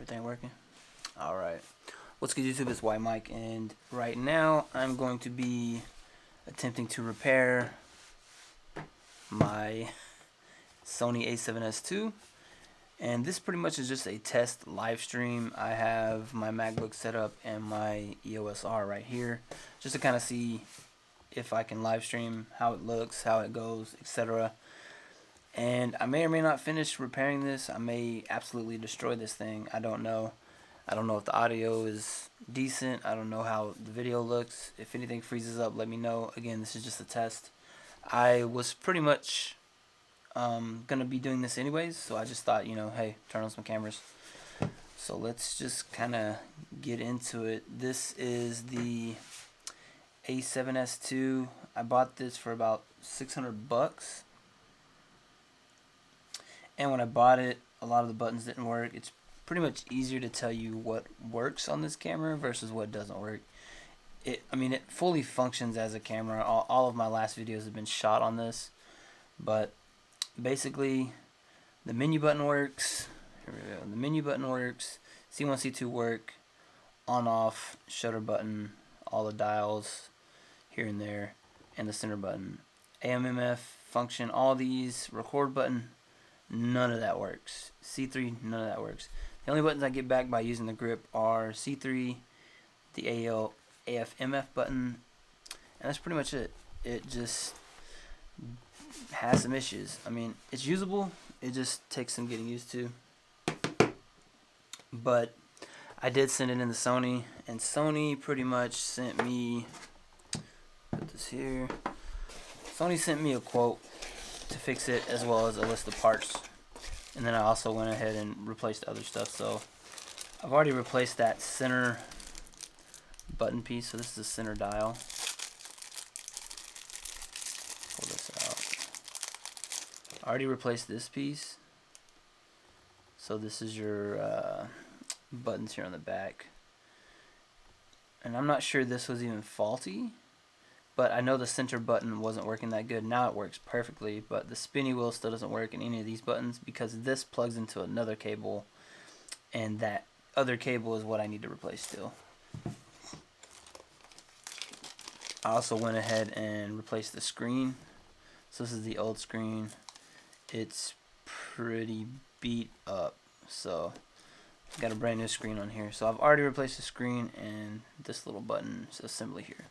Everything working? Alright. What's good, YouTube? It's White Mike, and right now I'm going to be attempting to repair my Sony A7S II. And this pretty much is just a test live stream. I have my MacBook set up and my EOS R right here, just to kind of see if I can live stream, how it looks, how it goes, etc. And I may or may not finish repairing this. I may absolutely destroy this thing. I don't know. I don't know if the audio is decent. I don't know how the video looks. If anything freezes up, let me know. Again, this is just a test. I was pretty much gonna be doing this anyways, so I just thought, hey, turn on some cameras. So let's just kind of get into it. This is the A7S II. I bought this for about $600. And when I bought it, a lot of the buttons didn't work. It's pretty much easier to tell you what works on this camera versus what doesn't work. It fully functions as a camera. All of my last videos have been shot on this, but basically the menu button works. Here we go. The menu button works. C1, C2 work. On, off, shutter button, all the dials here and there, and the center button. AMMF function, all these. Record button, none of that works. C3, none of that works. The only buttons I get back by using the grip are C3, the AFMF button, and that's pretty much it. It just has some issues. I mean, it's usable. It just takes some getting used to. But I did send it in to Sony, and Sony pretty much sent me, put this here, Sony sent me a quote to fix it as well as a list of parts. And then I also went ahead and replaced other stuff. So I've already replaced that center button piece. So this is the center dial. Pull this out. I already replaced this piece. So this is your buttons here on the back. And I'm not sure this was even faulty, but I know the center button wasn't working that good. Now it works perfectly, but the spinny wheel still doesn't work in any of these buttons because this plugs into another cable, and that other cable is what I need to replace still. I also went ahead and replaced the screen. So this is the old screen. It's pretty beat up, so I've got a brand new screen on here. So I've already replaced the screen and this little button assembly here.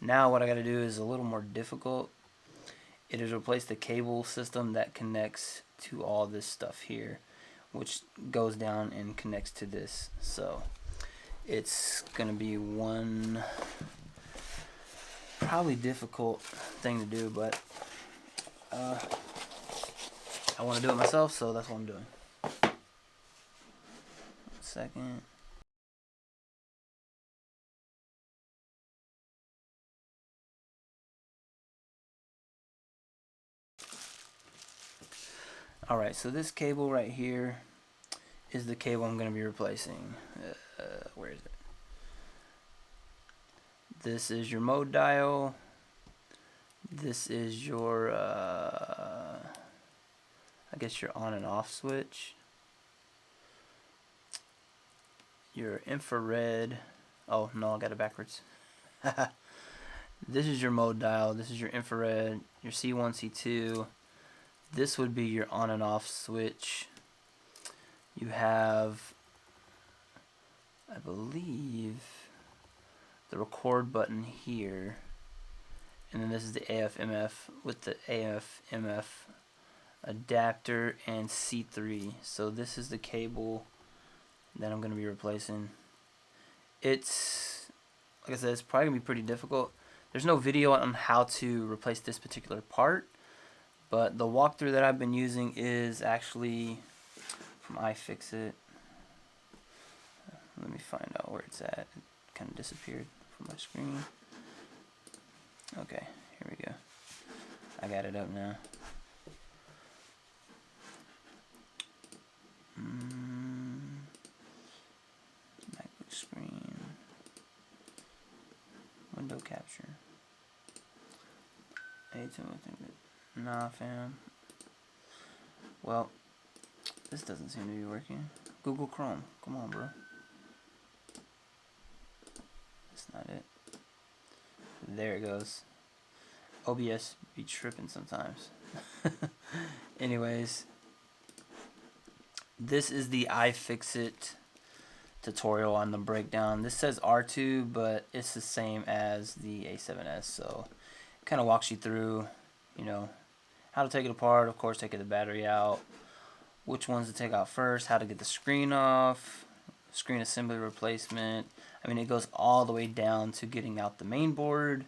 Now what I got to do is a little more difficult. It is replace the cable system that connects to all this stuff here, which goes down and connects to this. So it's going to be one probably difficult thing to do, but I want to do it myself, so that's what I'm doing. 1 second. Alright, so this cable right here is the cable I'm going to be replacing. Where is it? This is your mode dial. This is your, I guess your on and off switch. Your infrared. Oh, no, I got it backwards. This is your mode dial. This is your infrared, your C1, C2. This would be your on and off switch. You have, I believe, the record button here. And then this is the AFMF with the AFMF adapter and C3. So this is the cable that I'm going to be replacing. It's, like I said, it's probably going to be pretty difficult. There's no video on how to replace this particular part, but the walkthrough that I've been using is actually from Ifixit. Let me find out where it's at. It kind of disappeared from my screen. Okay, here we go. I got it up now. MacBook screen. Window capture. Nah, fam. Well, this doesn't seem to be working. Google Chrome. Come on, bro. That's not it. There it goes. OBS be tripping sometimes. Anyways, this is the Ifixit tutorial on the breakdown. This says R2, but it's the same as the A7S, so it kind of walks you through, you know, how to take it apart, of course, taking the battery out, which ones to take out first, how to get the screen off, screen assembly replacement. I mean, it goes all the way down to getting out the main board,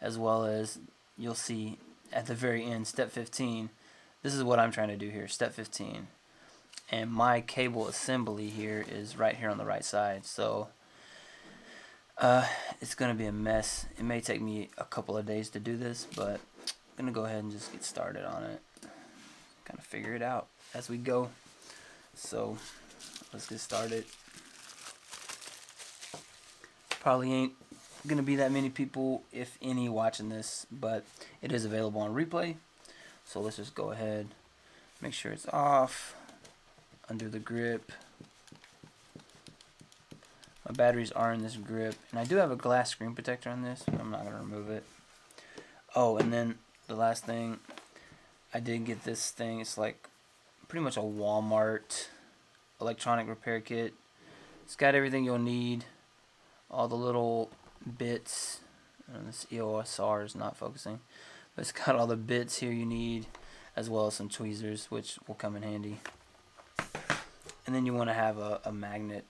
as well as you'll see at the very end, step 15. This is what I'm trying to do here, step 15. And my cable assembly here is right here on the right side, so it's gonna be a mess. It may take me a couple of days to do this, but I'm gonna go ahead and just get started on it, kind of figure it out as we go. So let's get started. Probably ain't gonna be that many people, if any, watching this, but it is available on replay. So let's just go ahead, make sure it's off. Undo the grip. My batteries are in this grip, and I do have a glass screen protector on this, but I'm not going to remove it. Oh, and then the last thing, I did get this thing. It's like pretty much a Walmart electronic repair kit. It's got everything you'll need, all the little bits. This EOS R is not focusing, but it's got all the bits here you need, as well as some tweezers, which will come in handy. And then you want to have a magnet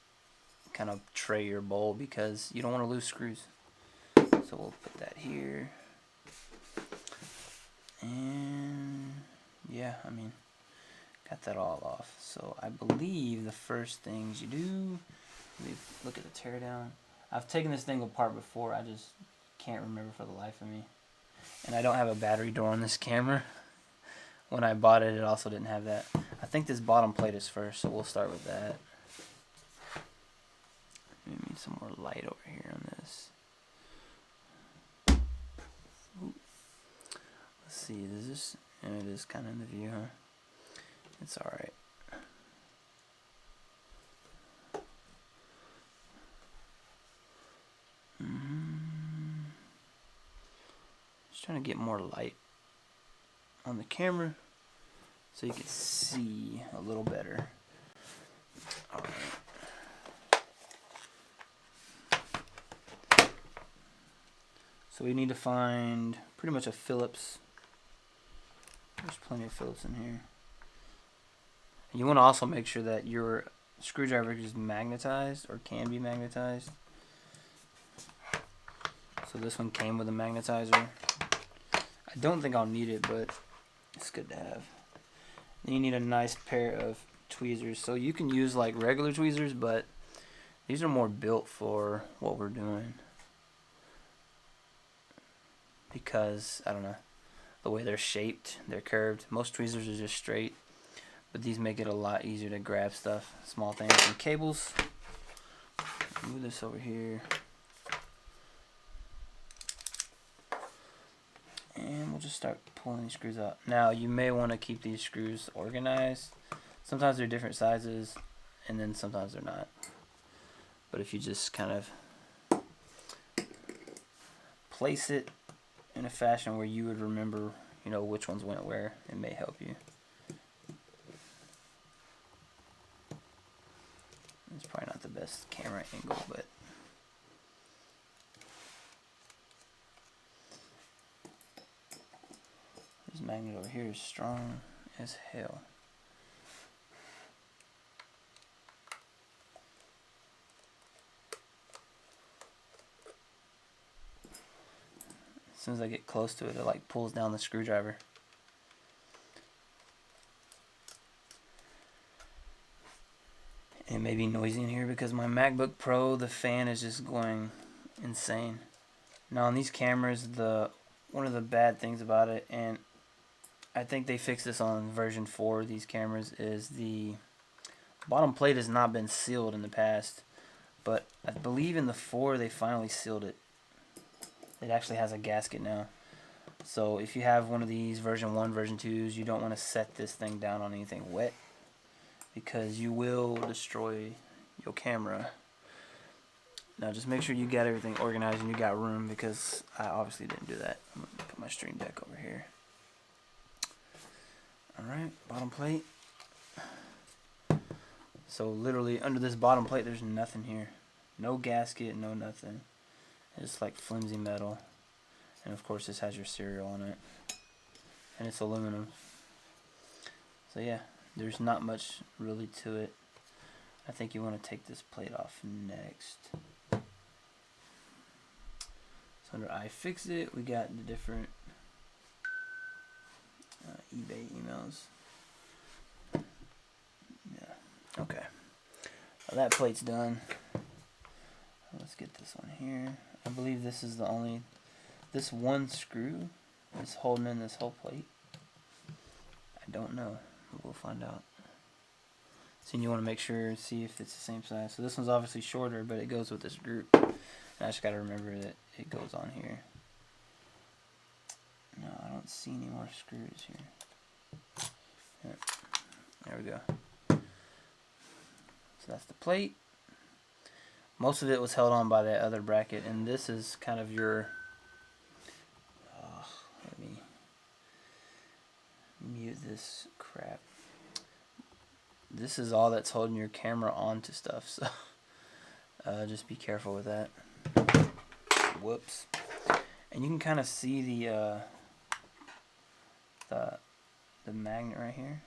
kind of tray or bowl, because you don't want to lose screws. So we'll put that here. And yeah, I mean, got that all off. So I believe the first things you do, let me look at the teardown. I've taken this thing apart before, I just can't remember for the life of me. And I don't have a battery door on this camera. When I bought it, it also didn't have that. I think this bottom plate is first, so we'll start with that. We need some more light over here on this. Ooh. Let's see, is this, and it is kind of in the view, huh? It's alright. Just trying to get more light on the camera so you can see a little better. Alright. So we need to find pretty much a Phillips. There's plenty of Phillips in here. And you want to also make sure that your screwdriver is magnetized, or can be magnetized. So this one came with a magnetizer. I don't think I'll need it, but it's good to have. Then you need a nice pair of tweezers. So you can use like regular tweezers, but these are more built for what we're doing. Because, I don't know, the way they're shaped, they're curved. Most tweezers are just straight, but these make it a lot easier to grab stuff, small things. And cables, move this over here. And we'll just start pulling these screws out. Now, you may want to keep these screws organized. Sometimes they're different sizes, and then sometimes they're not. But if you just kind of place it in a fashion where you would remember, you know, which ones went where, it may help you. It's probably not the best camera angle, but this magnet over here is strong as hell. As soon as I get close to it, it like pulls down the screwdriver. It may be noisy in here because my MacBook Pro, the fan is just going insane. Now on these cameras, one of the bad things about it, and I think they fixed this on version 4 of these cameras, is the bottom plate has not been sealed in the past, but I believe in the 4 they finally sealed it. It actually has a gasket now. So if you have one of these version 1, version 2s, you don't want to set this thing down on anything wet, because you will destroy your camera. Now just make sure you got everything organized and you got room, because I obviously didn't do that. I'm going to put my Stream Deck over here. Alright, bottom plate. So literally under this bottom plate there's nothing here. No gasket, no nothing. It's like flimsy metal. And of course this has your serial on it. And it's aluminum. So yeah, there's not much really to it. I think you want to take this plate off next. So under Ifixit we got the different eBay emails. Yeah, okay. Well, that plate's done. Let's get this one here. I believe this is the only, this one screw is holding in this whole plate. I don't know. We'll find out. So you want to make sure, see if it's the same size. So this one's obviously shorter, but it goes with this group. And I just got to remember that it goes on here. No, I don't see any more screws here. Yep. There we go. So that's the plate. Most of it was held on by that other bracket, and this is kind of your, let me mute this crap. This is all that's holding your camera onto stuff, so just be careful with that. Whoops. And you can kind of see the magnet right here.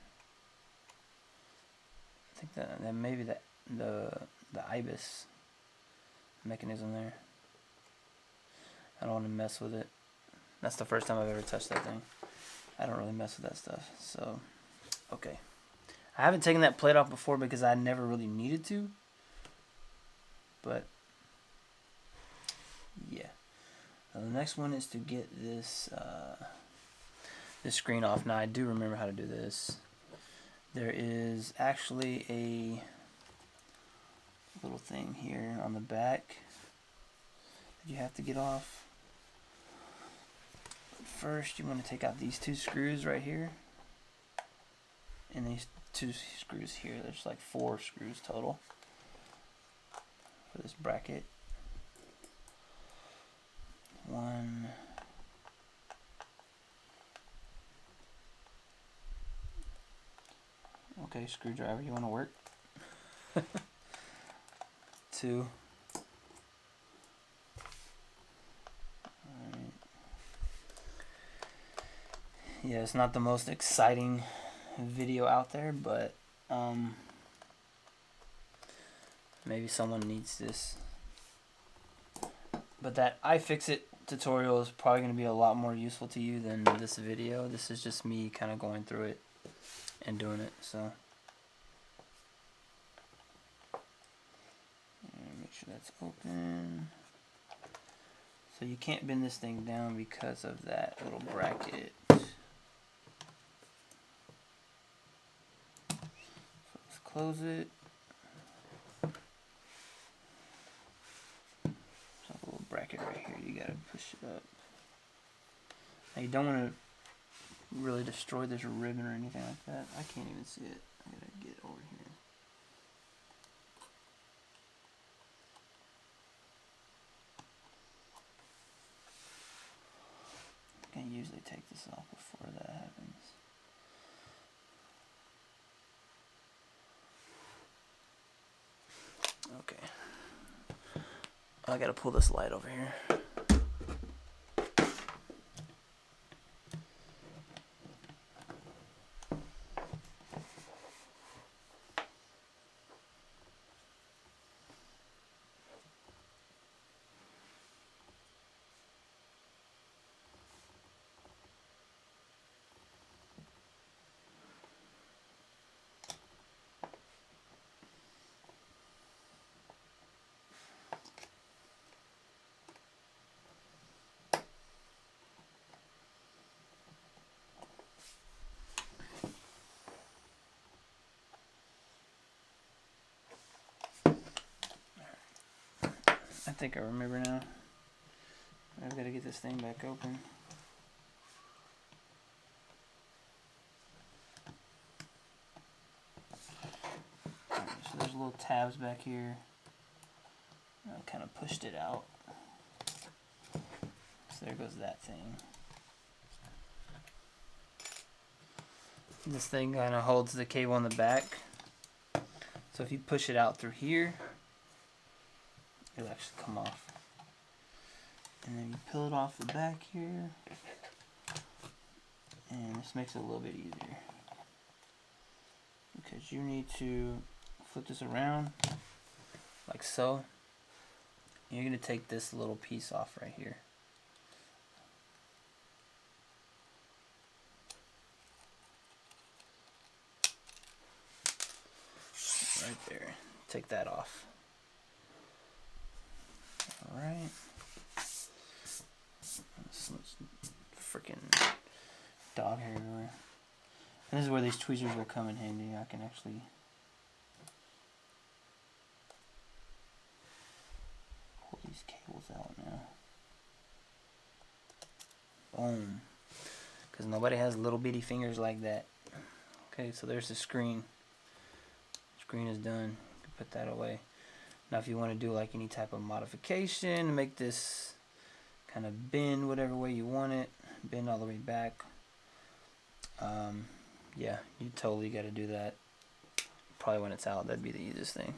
I think that maybe the IBIS mechanism there. I don't want to mess with it. That's the first time I've ever touched that thing. I don't really mess with that stuff. So, okay. I haven't taken that plate off before because I never really needed to. But, yeah. Now the next one is to get this this screen off. Now I do remember how to do this. There is actually a little thing here on the back that you have to get off. But first you want to take out these two screws right here, and these two screws here. There's like 4 screws total for this bracket. 1, okay, screwdriver, you want to work? 2. Alright. Yeah, it's not the most exciting video out there, but maybe someone needs this. But that Ifixit tutorial is probably going to be a lot more useful to you than this video. This is just me kind of going through it and doing it, so make sure that's open. So you can't bend this thing down because of that little bracket. So let's close it. There's a little bracket right here, you gotta push it up. Now you don't want to really destroy this ribbon or anything like that. I can't even see it. I gotta get over here. I can usually take this off before that happens. Okay. I gotta pull this light over here. I think I remember now. I've got to get this thing back open. little tabs back here. I kind of pushed it out. So there goes that thing. This thing kind of holds the cable in the back. So if you push it out through here, it'll actually come off. And then you peel it off the back here. And this makes it a little bit easier. Because you need to flip this around like so. You're going to take this little piece off right here. Right there. Take that off. Alright. So much freaking dog hair everywhere. And this is where these tweezers will come in handy. I can actually pull these cables out now. Boom. Because nobody has little bitty fingers like that. Okay, so there's the screen. Screen is done. You can put that away. Now if you want to do like any type of modification, make this kind of bend whatever way you want it, bend all the way back. Yeah, you totally got to do that. Probably when it's out, that'd be the easiest thing.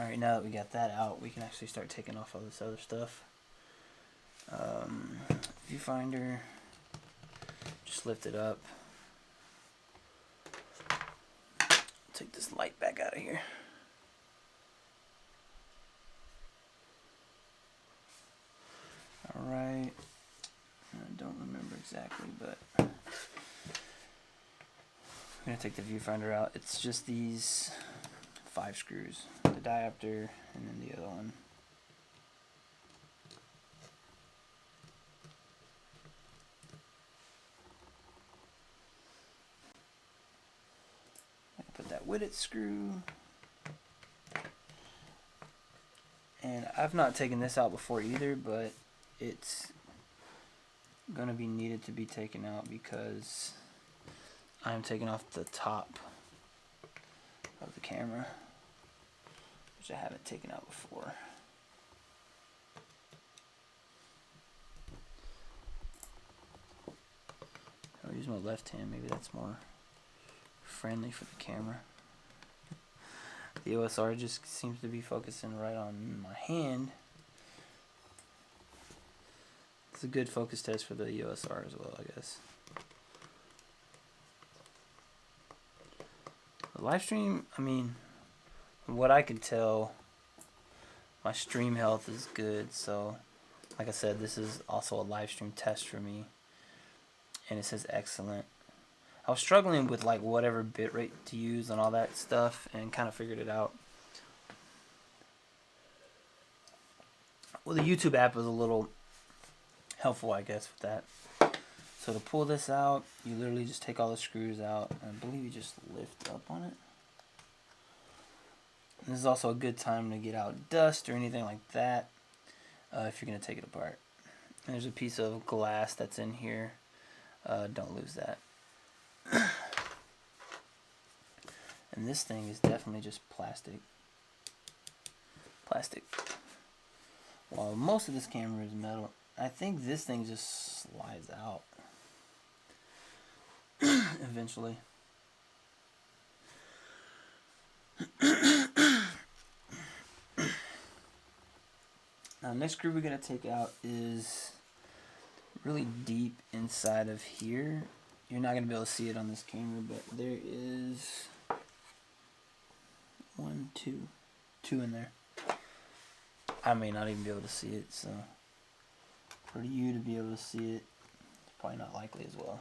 Alright, now that we got that out, we can actually start taking off all this other stuff. Viewfinder, just lift it up. Take this light back out of here. Alright, I don't remember exactly, but I'm going to take the viewfinder out. It's just these 5 screws, the diopter and then the other one. Put that with it screw. And I've not taken this out before either, but it's gonna be needed to be taken out because I'm taking off the top of the camera, which I haven't taken out before. I'll use my left hand, maybe that's more friendly for the camera. The EOS R just seems to be focusing right on my hand. It's a good focus test for the EOS R as well, I guess. The live stream, I mean, from what I can tell, my stream health is good. So, like I said, this is also a live stream test for me, and it says excellent. I was struggling with like whatever bitrate to use and all that stuff, and kind of figured it out. Well, the YouTube app is a little helpful, I guess, with that. So to pull this out, you literally just take all the screws out, and I believe you just lift up on it. And this is also a good time to get out dust or anything like that if you're going to take it apart. And there's a piece of glass that's in here. Don't lose that. And this thing is definitely just plastic. While most of this camera is metal, I think this thing just slides out eventually. Now, next screw we're going to take out is really deep inside of here. You're not going to be able to see it on this camera, but there is two in there. I may not even be able to see it, so for you to be able to see it, it's probably not likely as well.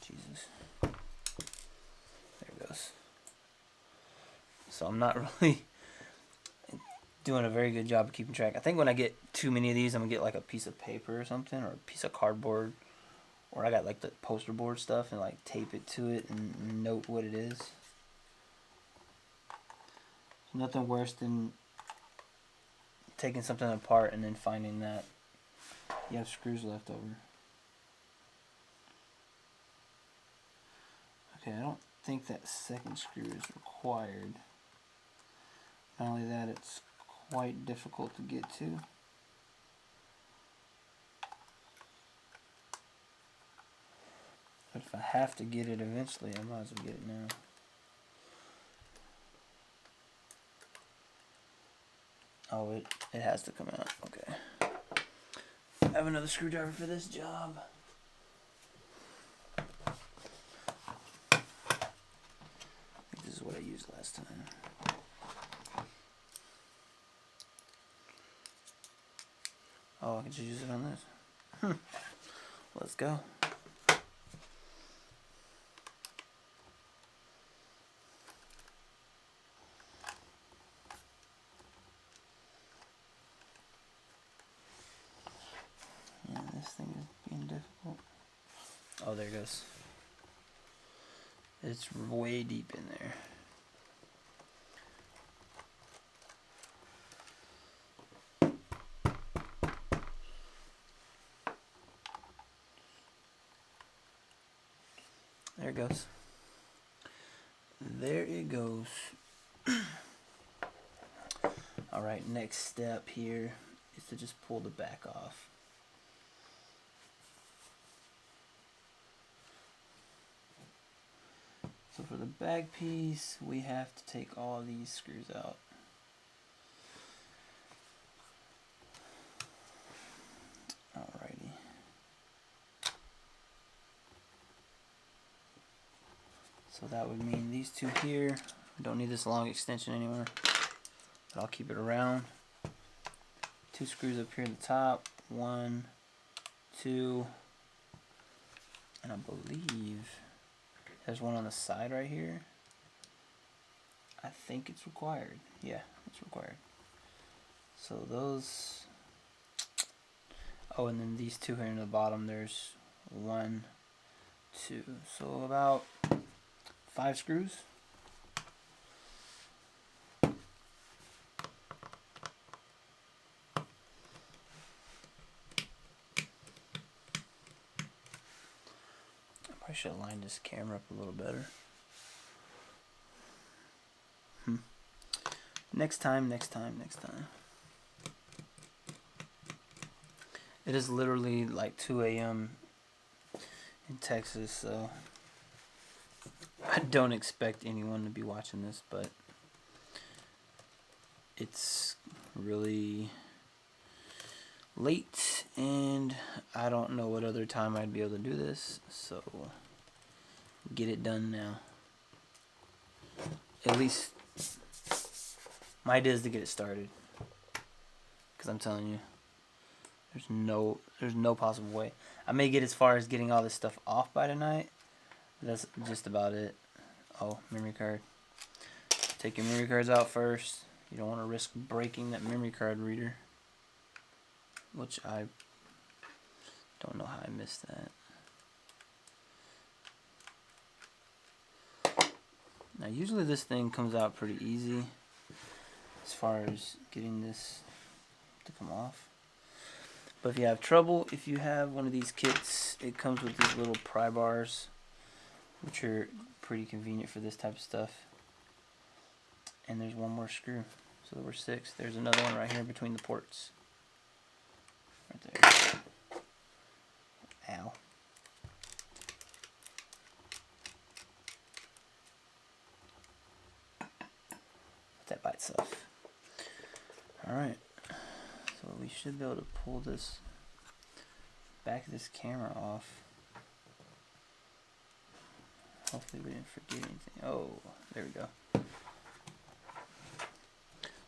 Jesus. There it goes. So I'm not really doing a very good job of keeping track. I think when I get too many of these, I'm gonna get like a piece of paper or something, or a piece of cardboard, or I got like the poster board stuff and like tape it to it and note what it is. There's nothing worse than taking something apart and then finding that you have screws left over. Okay, I don't think that second screw is required. Not only that, it's quite difficult to get to. But if I have to get it eventually, I might as well get it now. Oh, it has to come out. Okay. I have another screwdriver for this job. I think this is what I used last time. Oh, I can just use it on this. Let's go. Yeah, this thing is being difficult. Oh, there it goes. It's way deep in there. There it goes. There it goes. Alright, next step here is to just pull the back off. So for the back piece, we have to take all these screws out. Alrighty. So that would mean these two here. Don't need this long extension anymore, but I'll keep it around. Two screws up here at the top. 1, 2, and I believe there's one on the side right here. I think it's required. Yeah, it's required. So those. Oh, and then these two here in the bottom. There's 1, 2. So about 5 screws. I should line this camera up a little better. Next time. It is literally like 2 a.m. in Texas, so I don't expect anyone to be watching this, but it's really late and I don't know what other time I'd be able to do this, so get it done now. At least my idea is to get it started, because I'm telling you, there's no possible way. I may get as far as getting all this stuff off by tonight. That's just about it. Oh, memory card. Take your memory cards out first. You don't want to risk breaking that memory card reader, which I don't know how I missed that. Now usually this thing comes out pretty easy as far as getting this to come off. But if you have trouble, if you have one of these kits, it comes with these little pry bars, which are pretty convenient for this type of stuff. And there's one more screw, so there were 6. There's another one right here between the ports. Right there. Ow. Put that by itself. Alright. So we should be able to pull this back of this camera off. Hopefully we didn't forget anything. Oh, there we go. So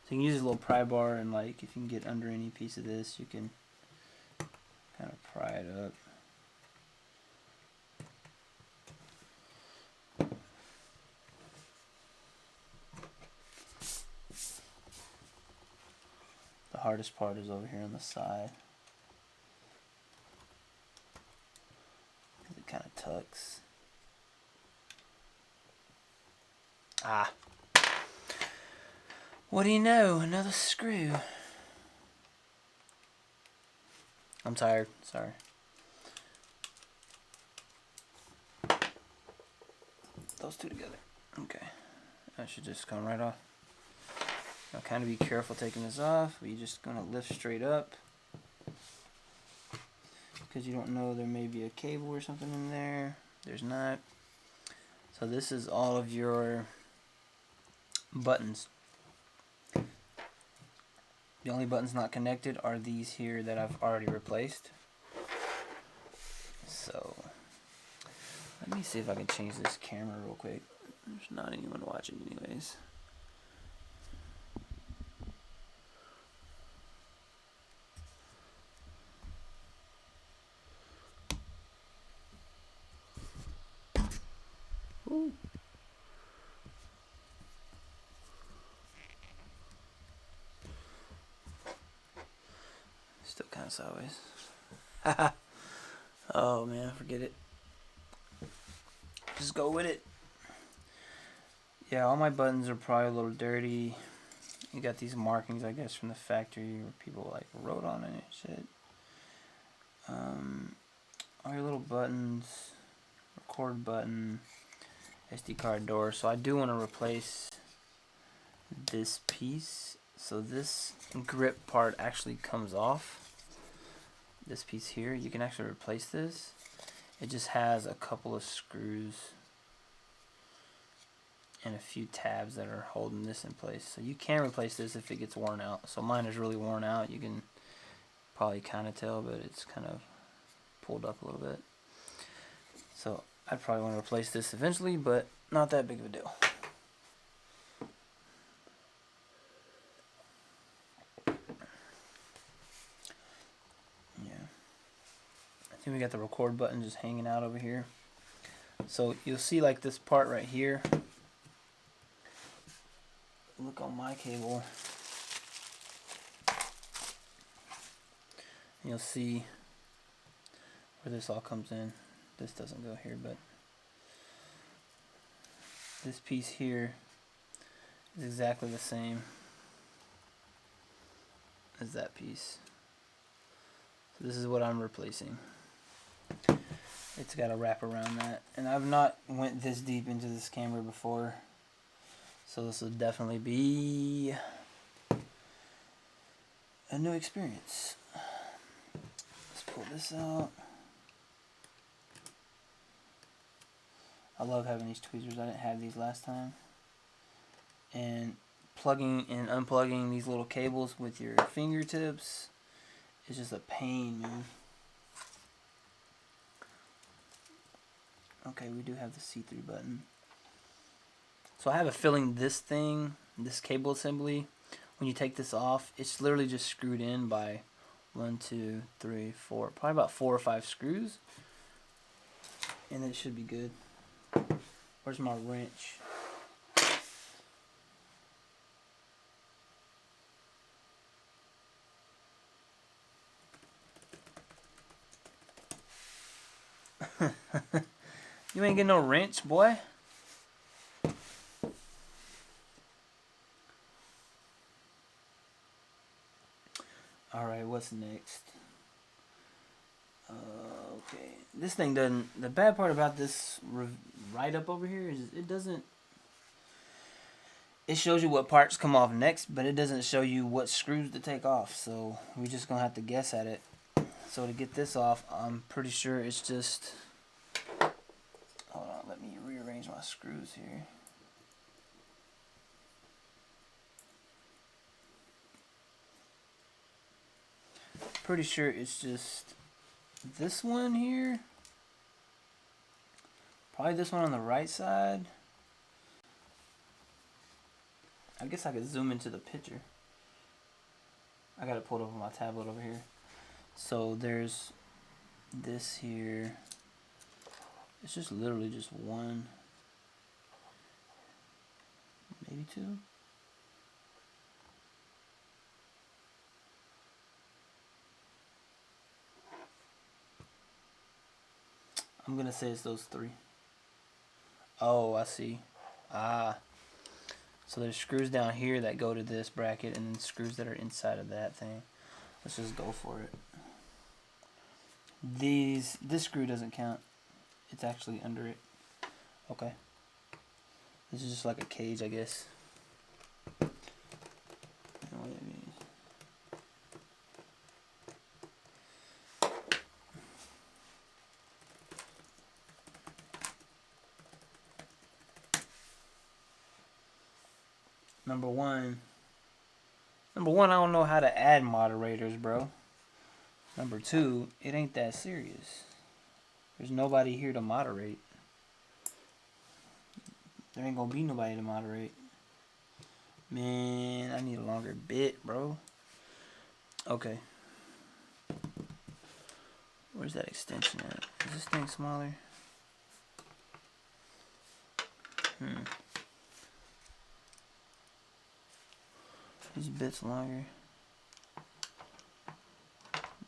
you can use a little pry bar, and like if you can get under any piece of this, you can kind of pry it up. The hardest part is over here on the side. It kind of tucks. Ah. What do you know? Another screw. I'm tired. Sorry. those two together. Okay, that should just come right off. Now kind of be careful taking this off. You're just gonna lift straight up because you don't know, there may be a cable or something in there. There's not. So this is all of your buttons. The only buttons not connected are these here that I've already replaced. So let me see if I can change this camera real quick. There's not anyone watching anyways. Ooh. Still kind of sideways. Oh man, forget it. Just go with it. Yeah, all my buttons are probably a little dirty. You got these markings, I guess, from the factory where people like wrote on it and shit. All your little buttons, record button, SD card door. So I do want to replace this piece. So this grip part actually comes off. This piece here, you can actually replace this. It just has a couple of screws and a few tabs that are holding this in place. So you can replace this if it gets worn out. So mine is really worn out. You can probably kind of tell, but it's kind of pulled up a little bit. So I'd probably want to replace this eventually, but not that big of a deal. Then we got the record button just hanging out over here. So you'll see like this part right here. Look on my cable. And you'll see where this all comes in. This doesn't go here, but this piece here is exactly the same as that piece. So this is what I'm replacing. It's got a wrap around that, and I've not went this deep into this camera before, so this will definitely be a new experience. Let's pull this out. I love having these tweezers. I didn't have these last time. And plugging and unplugging these little cables with your fingertips is just a pain, man. Okay, we do have the see-through button. So I have a feeling this thing, this cable assembly, when you take this off, it's literally just screwed in by 1, 2, 3, 4, probably about 4 or 5 screws. And it should be good. Where's my wrench? You ain't getting no wrench, boy. Alright, what's next? Okay. This thing doesn't... The bad part about this write-up over here is it doesn't... It shows you what parts come off next, but it doesn't show you what screws to take off. So we're just going to have to guess at it. So to get this off, I'm pretty sure it's just... Hold on, let me rearrange my screws here. Pretty sure it's just this one here. Probably this one on the right side. I guess I could zoom into the picture. I got it pulled up on my tablet over here. So there's this here. It's just literally just one, maybe two. I'm gonna say it's those 3. Oh, I see. Ah. So there's screws down here that go to this bracket and then screws that are inside of that thing. Let's just go for it. This screw doesn't count. It's actually under it. Okay. This is just like a cage, I guess. I don't know what that means. Number one, I don't know how to add moderators, bro. Number two, it ain't that serious. There's nobody here to moderate. There ain't gonna be nobody to moderate. Man, I need a longer bit, bro. Okay. Where's that extension at? Is this thing smaller? This bit's longer.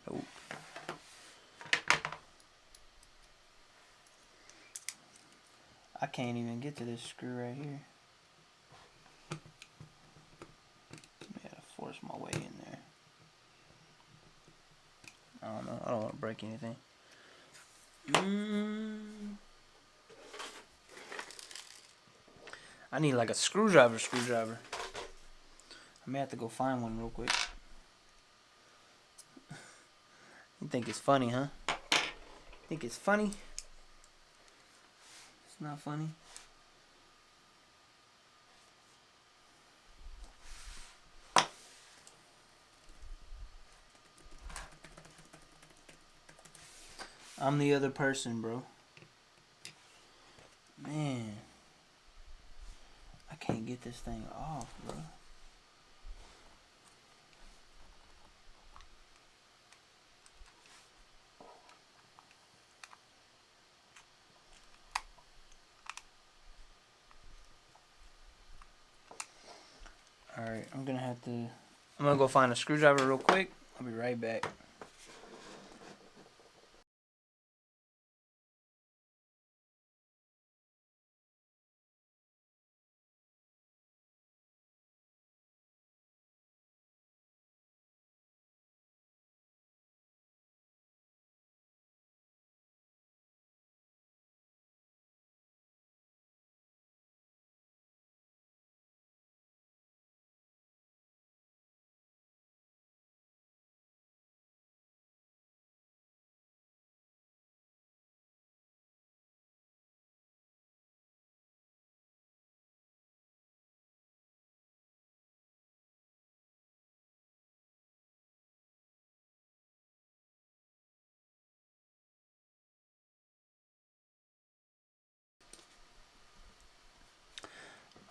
Nope. I can't even get to this screw right here. I gotta force my way in there. I don't know. I don't want to break anything. I need like a screwdriver. I may have to go find one real quick. You think it's funny, huh? Think it's funny? It's not funny. I'm the other person, bro. Man. I can't get this thing off, bro. Alright, I'm gonna go find a screwdriver real quick. I'll be right back.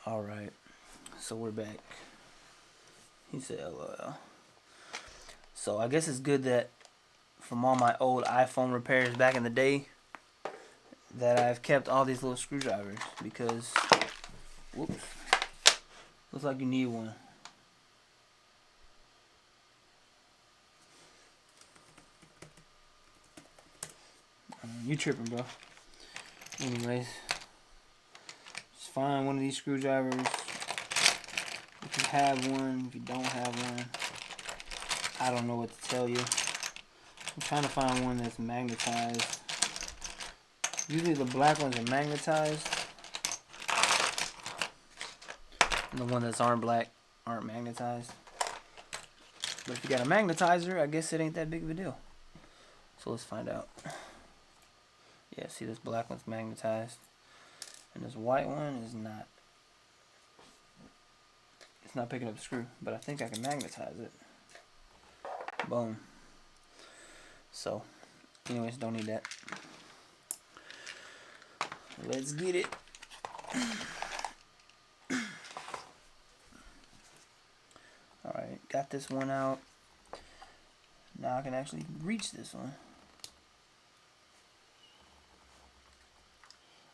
Alright, so we're back. He said LOL. So I guess it's good that from all my old iPhone repairs back in the day that I've kept all these little screwdrivers because, whoops, looks like you need one. You tripping, bro. Anyways, just find one of these screwdrivers. If you have one, if you don't have one, I don't know what to tell you. I'm trying to find one that's magnetized. Usually the black ones are magnetized, and the ones that aren't black aren't magnetized. But if you got a magnetizer, I guess it ain't that big of a deal. So let's find out. Yeah, see, this black one's magnetized, and this white one is not. It's not picking up the screw, but I think I can magnetize it. Boom. So, anyways, don't need that. Let's get it. Alright, got this one out. Now I can actually reach this one.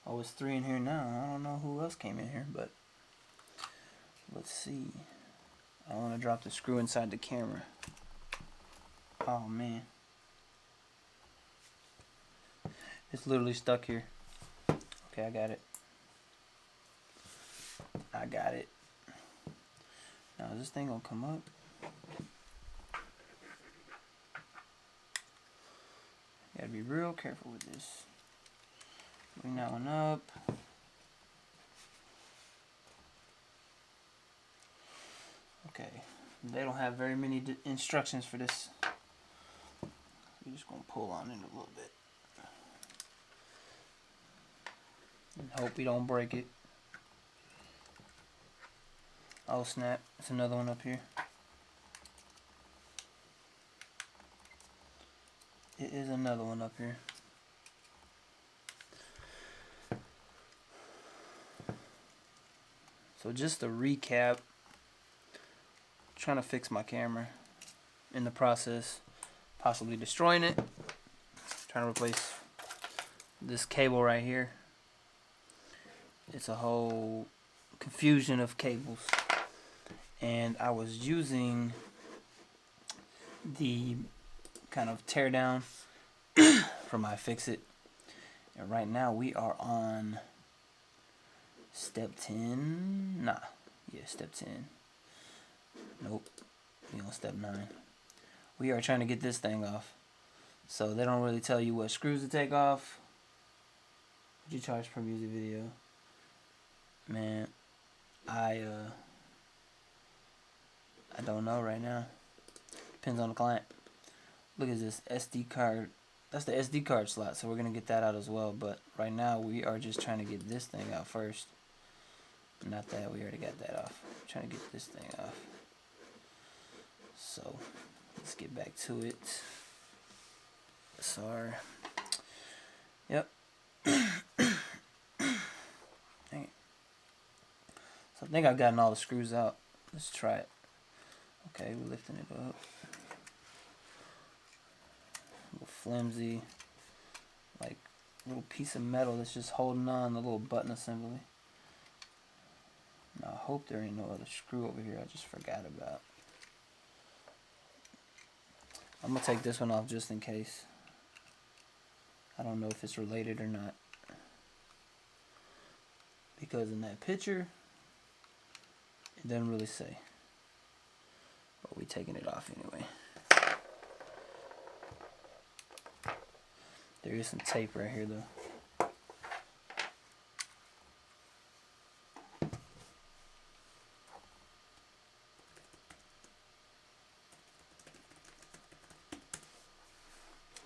Oh, it's 3 in here now. I don't know who else came in here, but let's see. I want to drop the screw inside the camera. Oh, man. It's literally stuck here. Okay, I got it. I got it. Now, is this thing gonna come up? Gotta be real careful with this. Bring that one up. Okay, they don't have very many instructions for this. We're just gonna pull on it a little bit and hope we don't break it. Oh snap, it's another one up here. It is another one up here. So just to recap, trying to fix my camera. In the process, possibly destroying it. Trying to replace this cable right here. It's a whole confusion of cables. And I was using the kind of Teardown from my Ifixit. And right now we are on step 10. Nah, yeah, step 10. Nope, we on step 9. We are trying to get this thing off. So they don't really tell you what screws to take off. What you charge per music video? Man, I don't know right now. Depends on the client. Look at this SD card. That's the SD card slot, so we're gonna get that out as well. But right now we are just trying to get this thing out first. Not that, we already got that off. We're trying to get this thing off. So let's get back to it. Sorry. Yep. Dang it. So I think I've gotten all the screws out. Let's try it. Okay, we're lifting it up. A little flimsy, like little piece of metal that's just holding on the little button assembly. Now I hope there ain't no other screw over here I just forgot about. I'm gonna take this one off just in case. I don't know if it's related or not, because in that picture it doesn't really say. But we taking it off anyway. There is some tape right here though.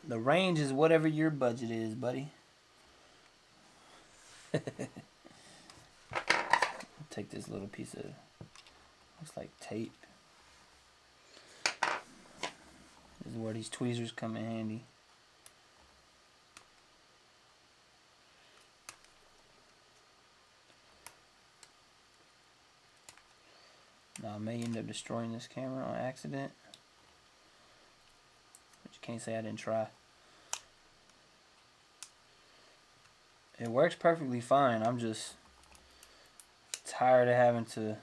The range is whatever your budget is, buddy. Take this little piece of, looks like tape. This is where these tweezers come in handy. Now I may end up destroying this camera on accident. But you can't say I didn't try. It works perfectly fine. I'm just tired of having to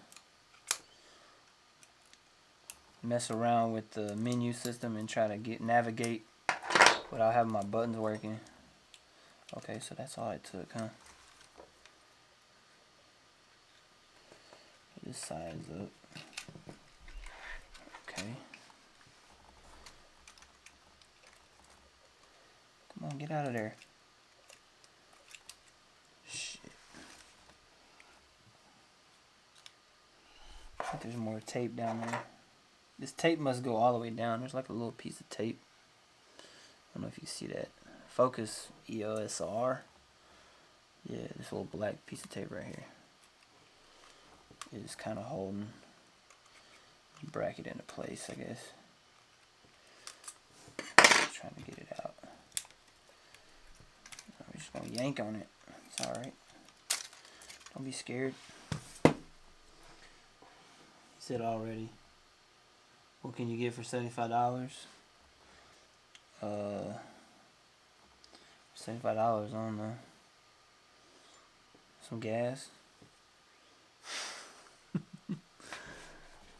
mess around with the menu system and try to navigate without having my buttons working. Okay, so that's all it took, huh? This side's up. Okay. Come on, get out of there. Shit. I think there's more tape down there. This tape must go all the way down. There's like a little piece of tape. I don't know if you see that. Focus EOS R. Yeah, this little black piece of tape right here is kind of holding the bracket into place, I guess. Just trying to get it out. We're just gonna yank on it. It's alright. Don't be scared. He said already. What can you get for $75? $75 on some gas.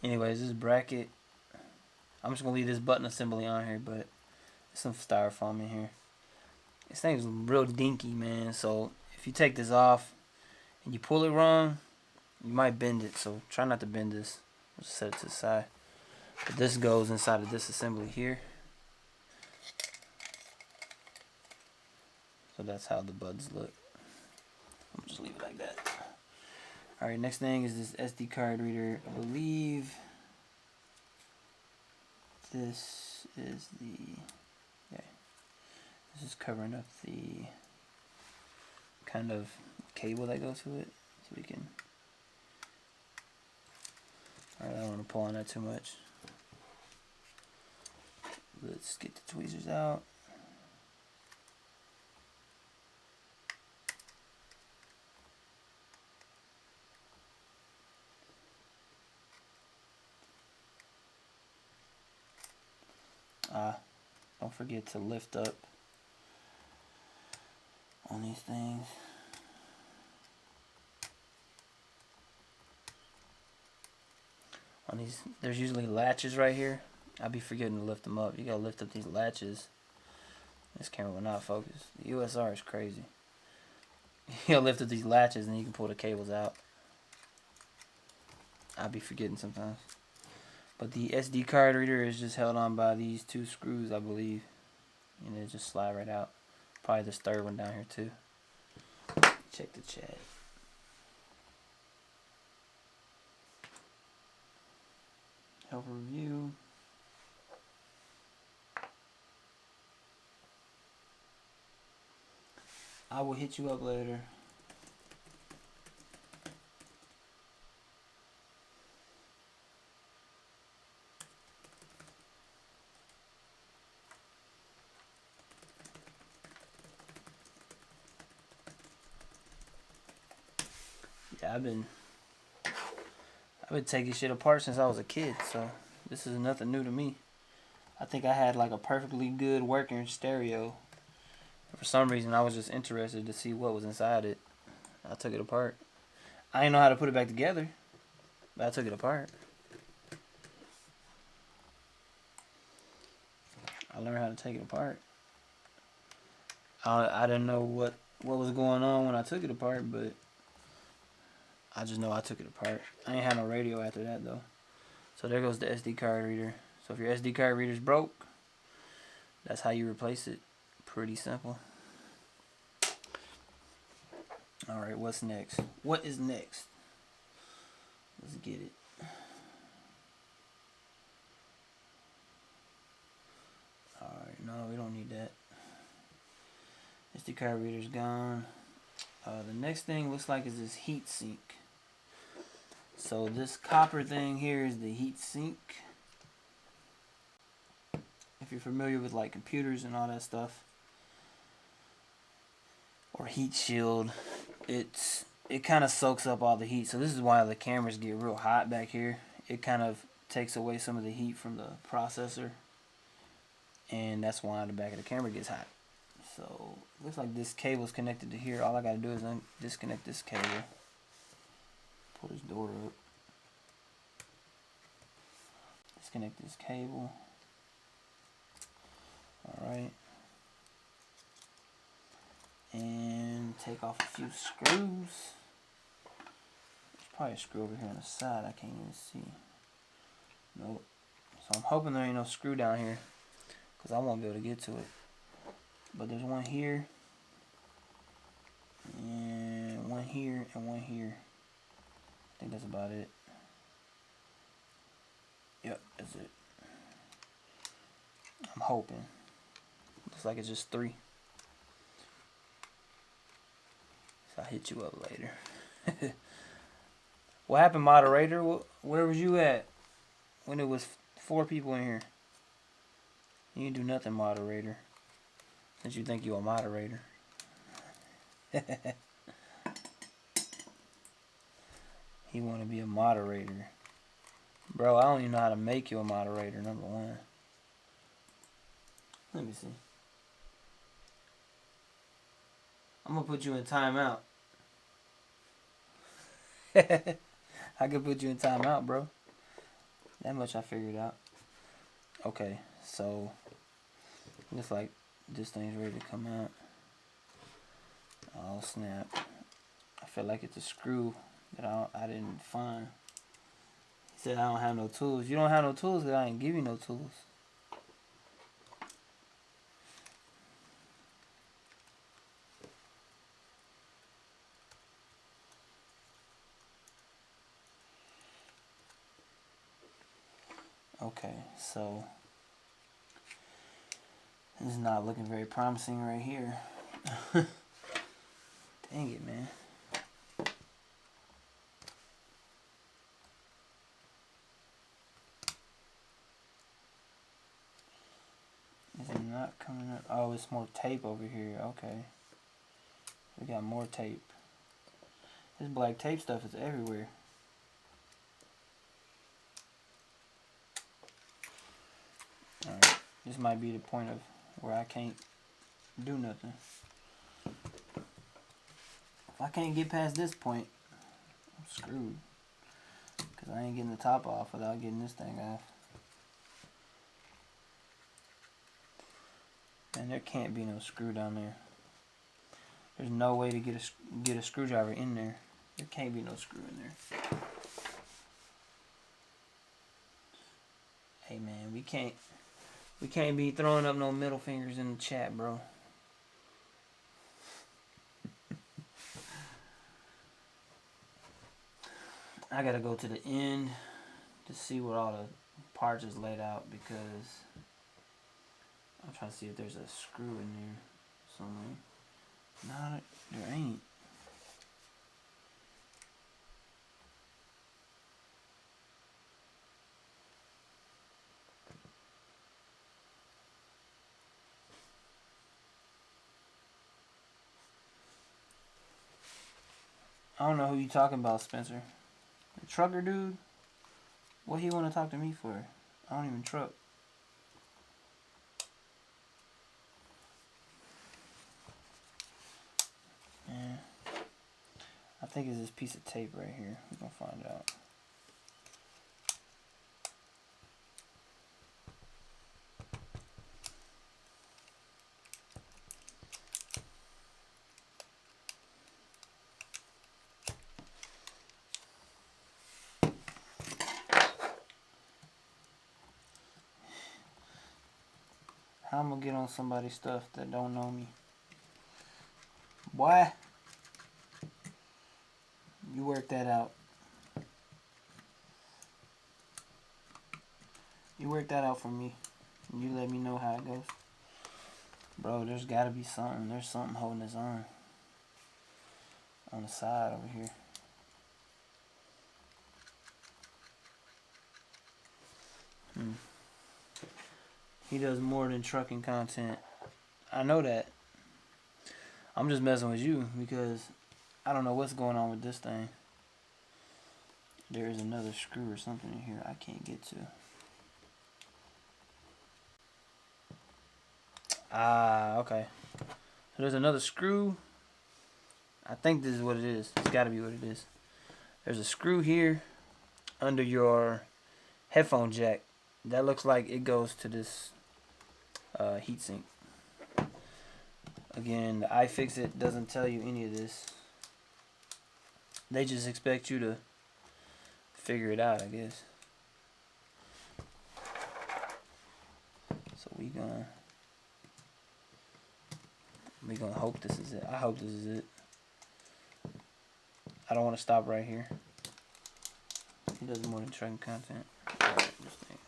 Anyways, this bracket, I'm just gonna leave this button assembly on here, but there's some styrofoam in here. This thing's real dinky, man, so if you take this off and you pull it wrong, you might bend it, so try not to bend this. I'll just set it to the side. But this goes inside of this assembly here. So that's how the buds look. I'm just leave it like that. Alright, next thing is this SD card reader. I believe this is the, okay, this is covering up the kind of cable that goes to it, so we can, alright, I don't want to pull on that too much. Let's get the tweezers out. Don't forget to lift up on these things. On these, there's usually latches right here. I'll be forgetting to lift them up. You gotta lift up these latches. This camera will not focus. The EOS R is crazy. You gotta lift up these latches and you can pull the cables out. I'll be forgetting sometimes. But the SD card reader is just held on by these two screws, I believe. And it just slide right out. Probably this third one down here too. Check the chat. Help review. I will hit you up later. Yeah, I've been taking shit apart since I was a kid, so this is nothing new to me. I think I had like a perfectly good working stereo. For some reason, I was just interested to see what was inside it. I took it apart. I didn't know how to put it back together, but I took it apart. I learned how to take it apart. I didn't know what was going on when I took it apart, but I just know I took it apart. I ain't had no radio after that though. So there goes the SD card reader. So if your SD card reader's broke, that's how you replace it. Pretty simple. Alright, what's next? What is next? Let's get it. Alright, no, we don't need that. SD card reader's gone. The next thing looks like is this heat sink. So this copper thing here is the heat sink. If you're familiar with like computers and all that stuff, or heat shield, it kind of soaks up all the heat. So this is why the cameras get real hot back here. It kind of takes away some of the heat from the processor, and that's why the back of the camera gets hot. So looks like this cable is connected to here. All I gotta do is disconnect this cable. Pull this door up. Disconnect this cable. Alright. And take off a few screws. There's probably a screw over here on the side. I can't even see. Nope. So I'm hoping there ain't no screw down here, because I won't be able to get to it. But there's one here, and one here, and one here. I think that's about it. Yep, that's it. I'm hoping. Looks like it's just 3. So I'll hit you up later. What happened, moderator? Where was you at when it was 4 people in here? You didn't do nothing, moderator. Since you think you're a moderator. He want to be a moderator. Bro, I don't even know how to make you a moderator, number one. Let me see. I'm going to put you in timeout. I could put you in timeout, bro. That much I figured out. Okay, so looks like this thing's ready to come out. Oh snap. I feel like it's a screw that I didn't find. He said I don't have no tools. You don't have no tools because I didn't give you no tools. Okay, so This is not looking very promising right here. Dang it, man. Is it not coming up? Oh, it's more tape over here. Okay. We got more tape. This black tape stuff is everywhere. Alright. This might be the point of where I can't do nothing. If I can't get past this point, I'm screwed. Because I ain't getting the top off without getting this thing off. And there can't be no screw down there. There's no way to get a screwdriver in there. There can't be no screw in there. Hey man, we can't be throwing up no middle fingers in the chat, bro. I gotta go to the end to see what all the parts is laid out, because I'm trying to see if there's a screw in there somewhere. No, there ain't. I don't know who you talking about, Spencer. The trucker dude? What he want to talk to me for? I don't even truck. Yeah. I think it's this piece of tape right here. We're gonna find out. How I'm gonna get on somebody's stuff that don't know me? Boy, you work that out. You work that out for me. You let me know how it goes. Bro, there's gotta be something. There's something holding this on the side over here. He does more than trucking content. I know that. I'm just messing with you because I don't know what's going on with this thing. There is another screw or something in here I can't get to. Ah, okay. So there's another screw. I think this is what it is. It's got to be what it is. There's a screw here under your headphone jack. That looks like it goes to this heatsink. Again, the Ifixit doesn't tell you any of this. They just expect you to figure it out, I guess. So we gonna hope this is it. I hope this is it. I don't want to stop right here. He does more than trucking content. Right, this thing.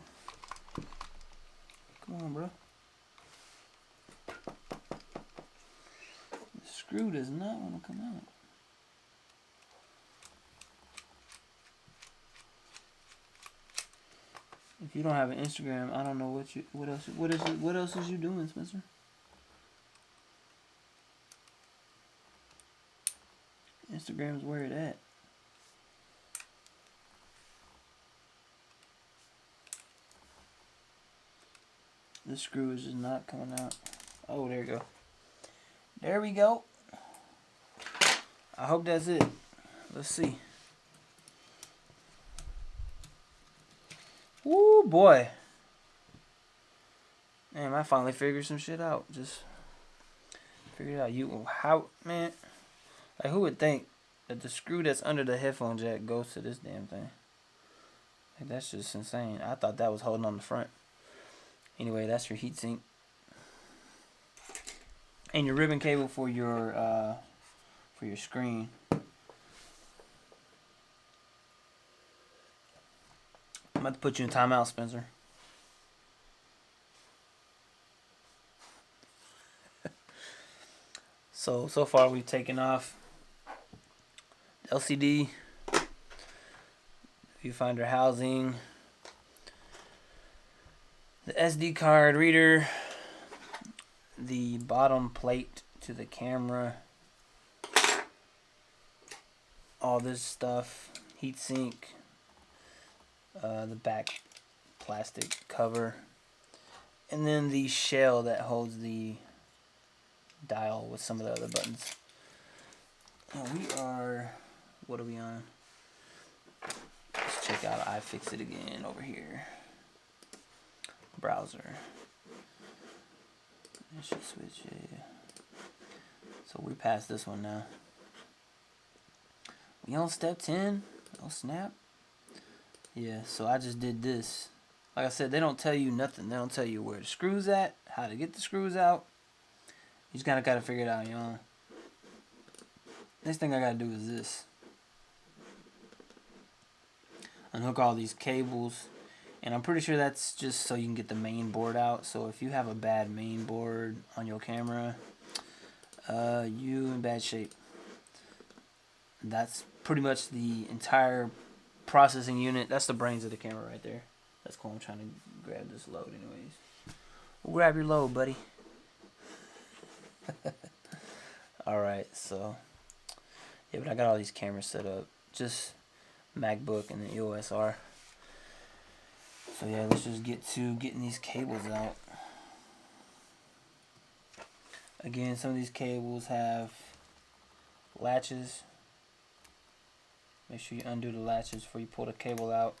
Come on, bro. The screw does not want to come out. If you don't have an Instagram, I don't know what else is you doing, Spencer? Instagram's where it at. This screw is just not coming out. Oh, there you go. There we go. I hope that's it. Let's see. Woo, boy. Man, I finally figured some shit out. Just figured it out. How, man? Like, who would think that the screw that's under the headphone jack goes to this damn thing? Like, that's just insane. I thought that was holding on the front. Anyway, that's your heatsink. And your ribbon cable for your screen. I'm about to put you in timeout, Spencer. So far we've taken off the LCD, viewfinder housing, the SD card reader, the bottom plate to the camera, all this stuff, heatsink, the back plastic cover, and then the shell that holds the dial with some of the other buttons. And we are, what are we on? Let's check out Ifixit again over here. Browser. I should switch it. So we passed this one now. We on step 10? Oh snap. Yeah, so I just did this. Like I said, they don't tell you nothing. They don't tell you where the screws at, how to get the screws out. You just gotta figure it out, you know. Next thing I gotta do is this. Unhook all these cables. And I'm pretty sure that's just so you can get the main board out. So if you have a bad main board on your camera, you in bad shape. That's pretty much the entire processing unit. That's the brains of the camera right there. That's cool. I'm trying to grab this load anyways. Well, grab your load, buddy. Alright, so yeah, but I got all these cameras set up. Just MacBook and the EOS R. So yeah, let's just get to getting these cables out. Again, some of these cables have latches. Make sure you undo the latches before you pull the cable out.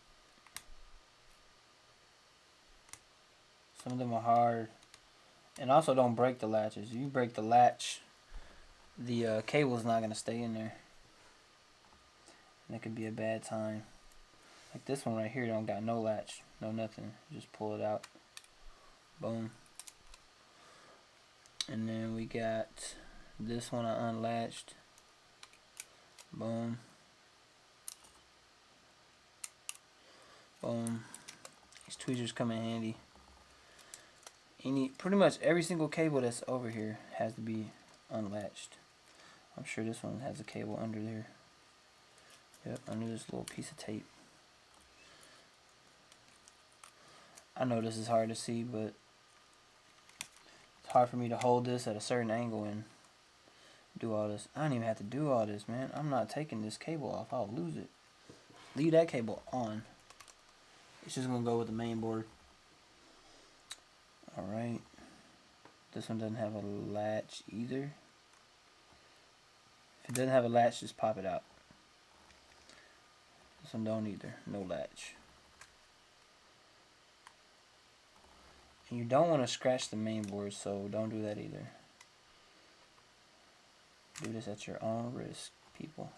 Some of them are hard. And also don't break the latches. If you break the latch, the cable's not going to stay in there. And that could be a bad time. Like this one right here don't got no latch, no nothing. Just pull it out. Boom. And then we got this one I unlatched. Boom. Boom. These tweezers come in handy. Pretty much every single cable that's over here has to be unlatched. I'm sure this one has a cable under there. Yep, under this little piece of tape. I know this is hard to see, but it's hard for me to hold this at a certain angle and do all this. I don't even have to do all this, man. I'm not taking this cable off. I'll lose it. Leave that cable on. It's just going to go with the main board. Alright. This one doesn't have a latch either. If it doesn't have a latch, just pop it out. This one don't either. No latch. And you don't want to scratch the main board, so don't do that either. Do this at your own risk, people.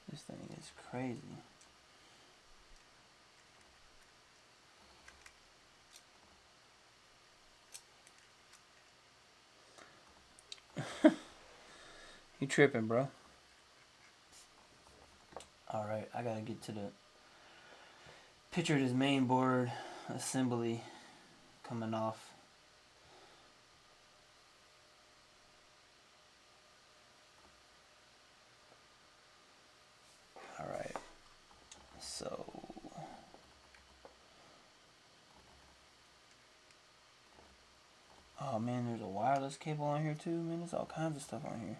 This thing is crazy. You tripping, bro. Alright, I gotta get to the picture of this main board assembly coming off. Alright, so oh man, there's a wireless cable on here too, man. There's all kinds of stuff on here.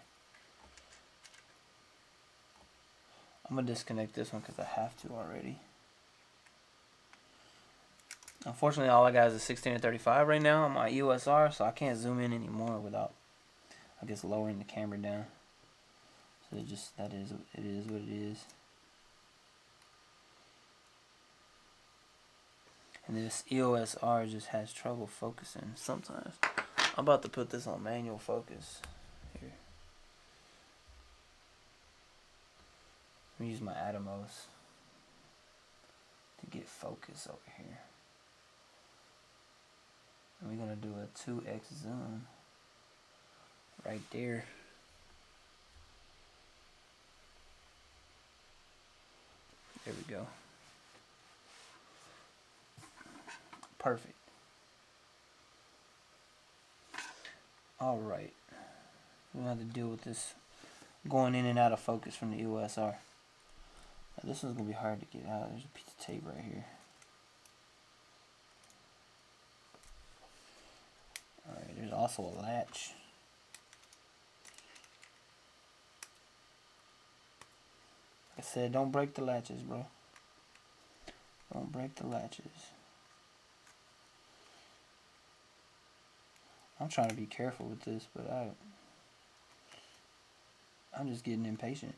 I'm gonna disconnect this one because I have to already. Unfortunately, all I got is a 16 to 35 right now on my EOS R, so I can't zoom in anymore without, I guess, lowering the camera down. So it is what it is. And this EOS R just has trouble focusing sometimes. I'm about to put this on manual focus here. I'm gonna use my Atomos to get focus over here. And we're gonna do a 2x zoom right there. There we go. Perfect. Alright. We don't have to deal with this going in and out of focus from the EOS R. Now, this one's going to be hard to get out. There's a piece of tape right here. Alright, there's also a latch. Like I said, don't break the latches, bro. Don't break the latches. I'm trying to be careful with this, but I'm just getting impatient.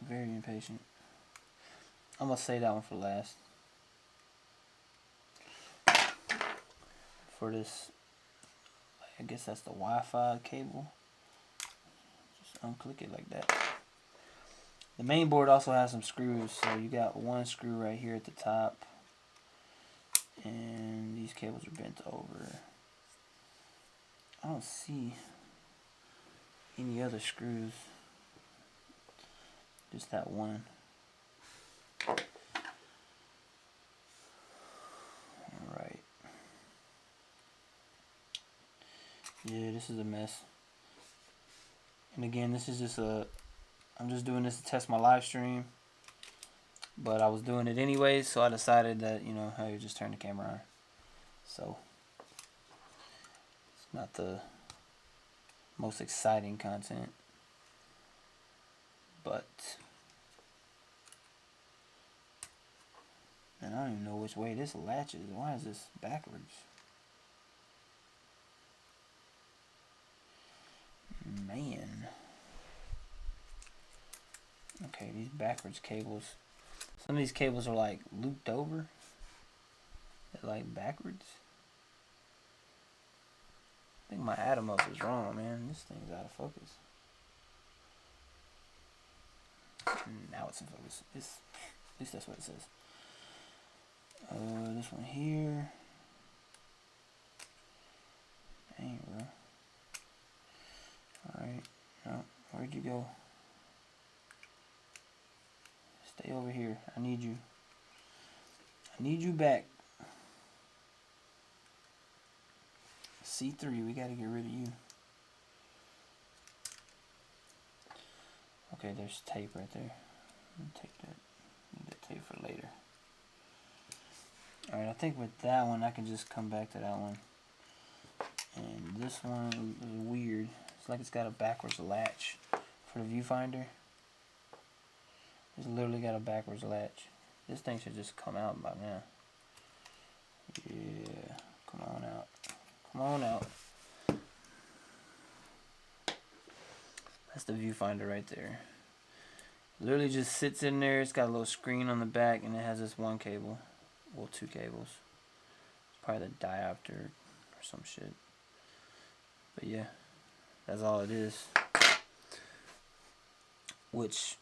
Very impatient. I'm gonna save that one for last. For this, I guess that's the Wi-Fi cable. Just unclick it like that. The main board also has some screws, so you got one screw right here at the top, and these cables are bent over. I don't see any other screws, just that one. Alright. Yeah, this is a mess. And again, this is just I'm just doing this to test my live stream, but I was doing it anyways, so I decided that, you know, I would just turn the camera on. So it's not the most exciting content, but and I don't even know which way this latches. Why is this backwards? Man. Okay, these backwards cables. Some of these cables are like looped over. They're like backwards. I think my Atomos is wrong, man. This thing's out of focus. Now it's in focus. At least that's what it says. This one here. Dang, bro. Alright. No, where'd you go? Stay over here. I need you. I need you back. C3, we gotta get rid of you. Okay, there's tape right there. Let me take that. Need that tape for later. Alright, I think with that one I can just come back to that one. And this one is weird. It's like it's got a backwards latch for the viewfinder. It's literally got a backwards latch. This thing should just come out by now. Yeah, come on out. Come on out. That's the viewfinder right there. Literally just sits in there. It's got a little screen on the back, and it has this one cable. Well, two cables. It's probably the diopter or some shit. But yeah, that's all it is. Which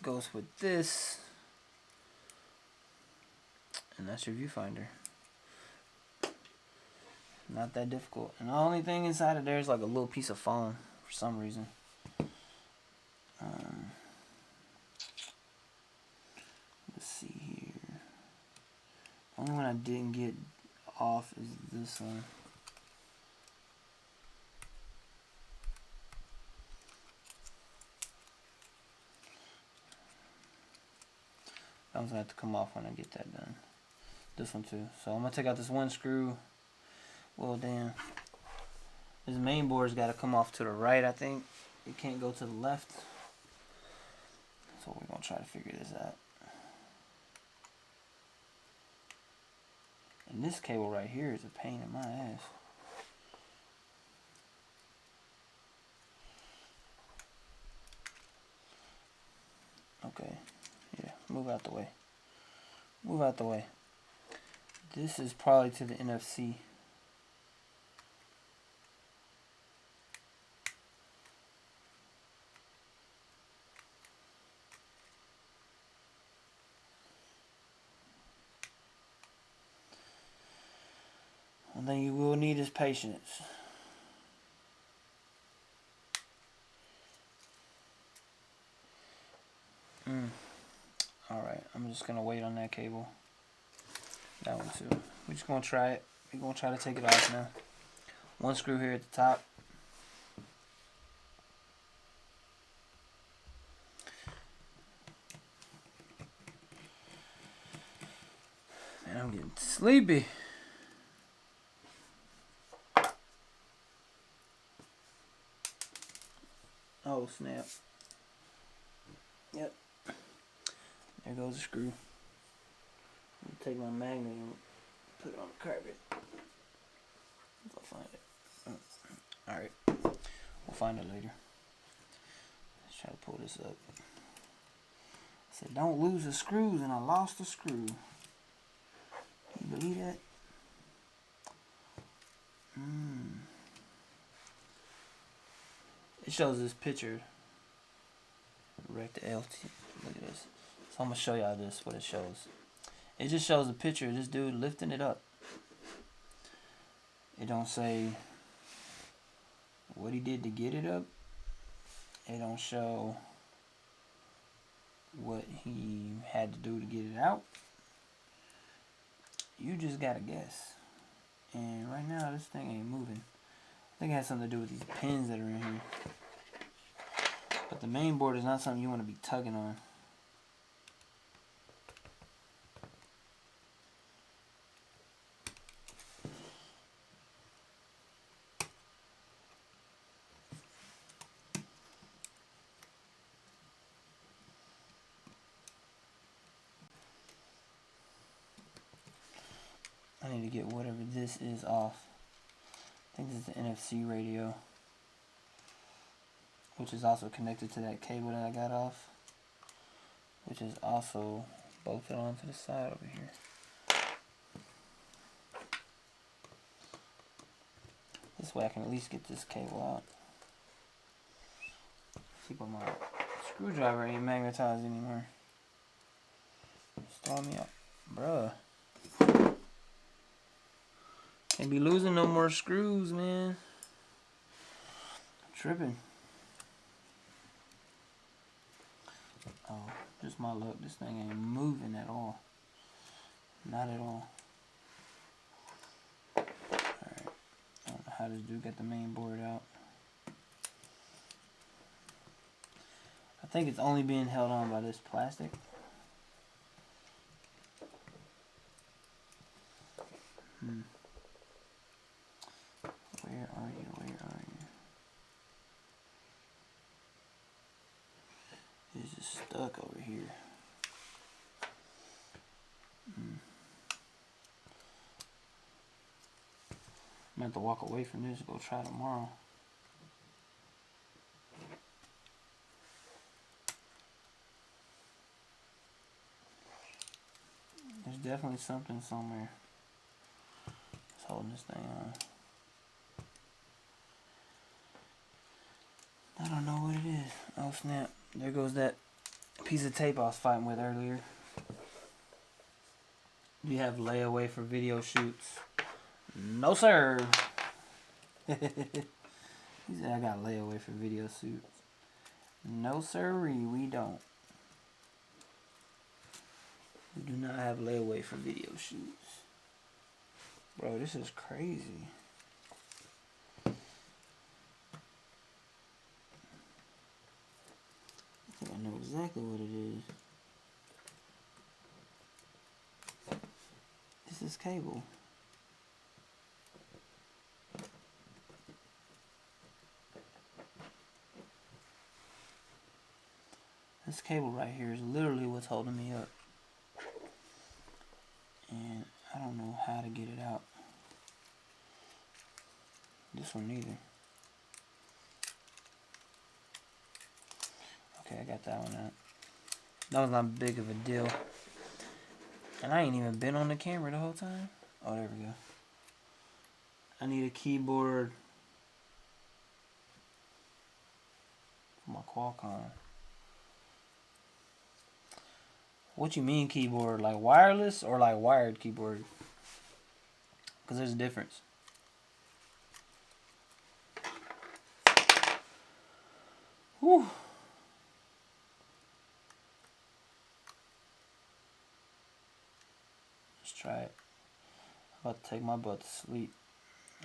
goes with this. And that's your viewfinder. Not that difficult. And the only thing inside of there is like a little piece of foam for some reason. Let's see here. Only one I didn't get off is this one. That one's gonna have to come off when I get that done. This one too. So I'm gonna take out this one screw. Well, damn. This main board's got to come off to the right, I think. It can't go to the left. So we're gonna try to figure this out. And this cable right here is a pain in my ass. Okay. Yeah, move out the way. Move out the way. This is probably to the NFC. One thing you will need is patience. Alright, I'm just going to wait on that cable. That one too. We're just gonna try it. We're gonna try to take it off now. One screw here at the top. Man, I'm getting sleepy. Oh snap. Yep. There goes the screw. Take my magnet and put it on the carpet. If I find it. Alright. We'll find it later. Let's try to pull this up. I said don't lose the screws, and I lost the screw. Can you believe that? It shows this picture. Direct to LT. Look at this. So I'm gonna show y'all this, what it shows. It just shows a picture of this dude lifting it up. It don't say what he did to get it up. It don't show what he had to do to get it out. You just gotta guess. And right now this thing ain't moving. I think it has something to do with these pins that are in here. But the main board is not something you want to be tugging on. I need to get whatever this is off. I think this is the NFC radio, which is also connected to that cable that I got off, which is also bolted onto the side over here. This way I can at least get this cable out. See, but my screwdriver ain't magnetized anymore. It's throwing me up, bruh. Can't be losing no more screws, man. I'm tripping. Oh, just my luck. This thing ain't moving at all. Not at all. Alright. I don't know how this dude got the main board out. I think it's only being held on by this plastic. Where are you? Where are you? It's just stuck over here. I'm gonna have to walk away from this and go try tomorrow. There's definitely something somewhere that's holding this thing on. I don't know what it is. Oh snap. There goes that piece of tape I was fighting with earlier. Do you have layaway for video shoots? No sir. He said I got layaway for video shoots. No sirree, we don't. We do not have layaway for video shoots. Bro, this is crazy. I think I know exactly what it is. This is cable. This cable right here is literally what's holding me up. And I don't know how to get it out. This one neither. Okay, I got that one out. That was not big of a deal. And I ain't even been on the camera the whole time. Oh, there we go. I need a keyboard for my Qualcomm. What you mean keyboard? Like wireless or like wired keyboard? Because there's a difference. Whew. Let's try it. About to take my butt to sleep.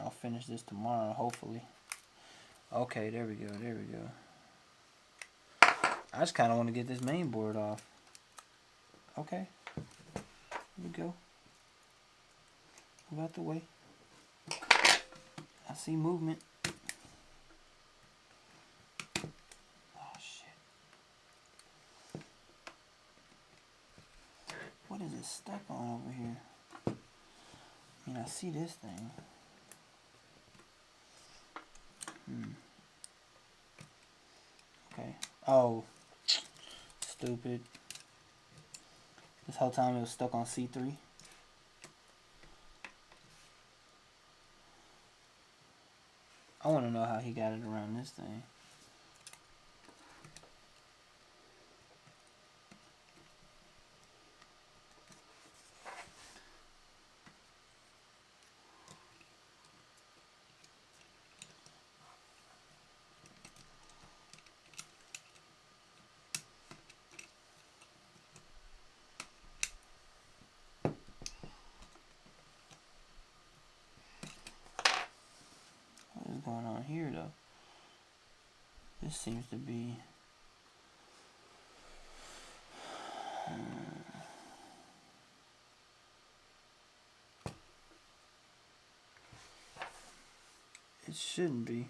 I'll finish this tomorrow, hopefully. Okay, there we go, there we go. I just kind of want to get this main board off. Okay. Here we go. Move out the way. I see movement. Oh, shit. What is it stuck on over here? I mean, I see this thing. Okay. Oh. Stupid. This whole time it was stuck on C3. I want to know how he got it around this thing. What is going on here though? This seems to be it shouldn't be.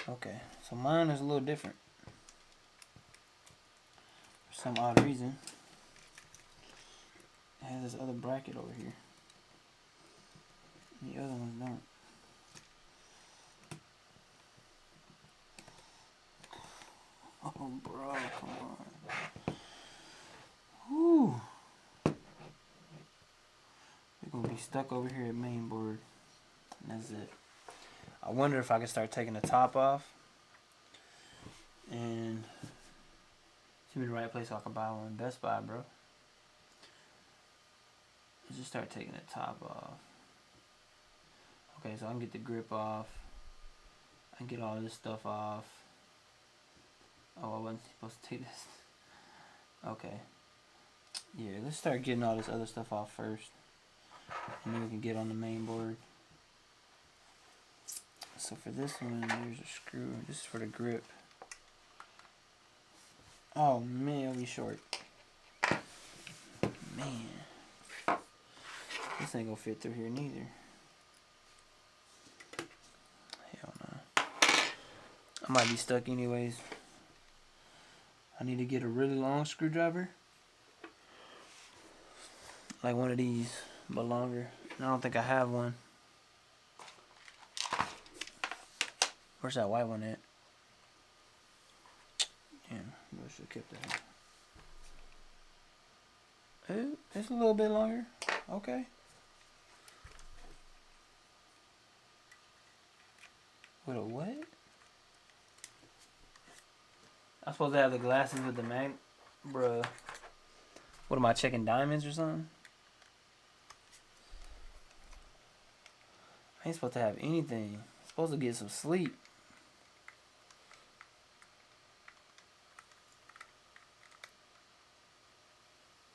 Okay, so mine is a little different. For some odd reason, it has this other bracket over here. The other ones don't. Oh, bro, come on. Whew. We're gonna be stuck over here at main board, and that's it. I wonder if I can start taking the top off and see me the right place so I can buy one. Best Buy, bro. Let's just start taking the top off. Okay, so I can get the grip off. I can get all this stuff off. Oh, I wasn't supposed to take this. Okay. Yeah, let's start getting all this other stuff off first, and then we can get on the main board. So for this one, there's a screw. This is for the grip. Oh man, it'll be short. Man. This ain't gonna fit through here neither. Hell no. I might be stuck anyways. I need to get a really long screwdriver. Like one of these, but longer. I don't think I have one. Where's that white one at? Yeah, I should have kept that. It's a little bit longer. Okay. With a what? I'm supposed to have the glasses with the mag. Bruh. What am I checking, diamonds or something? I ain't supposed to have anything. I'm supposed to get some sleep.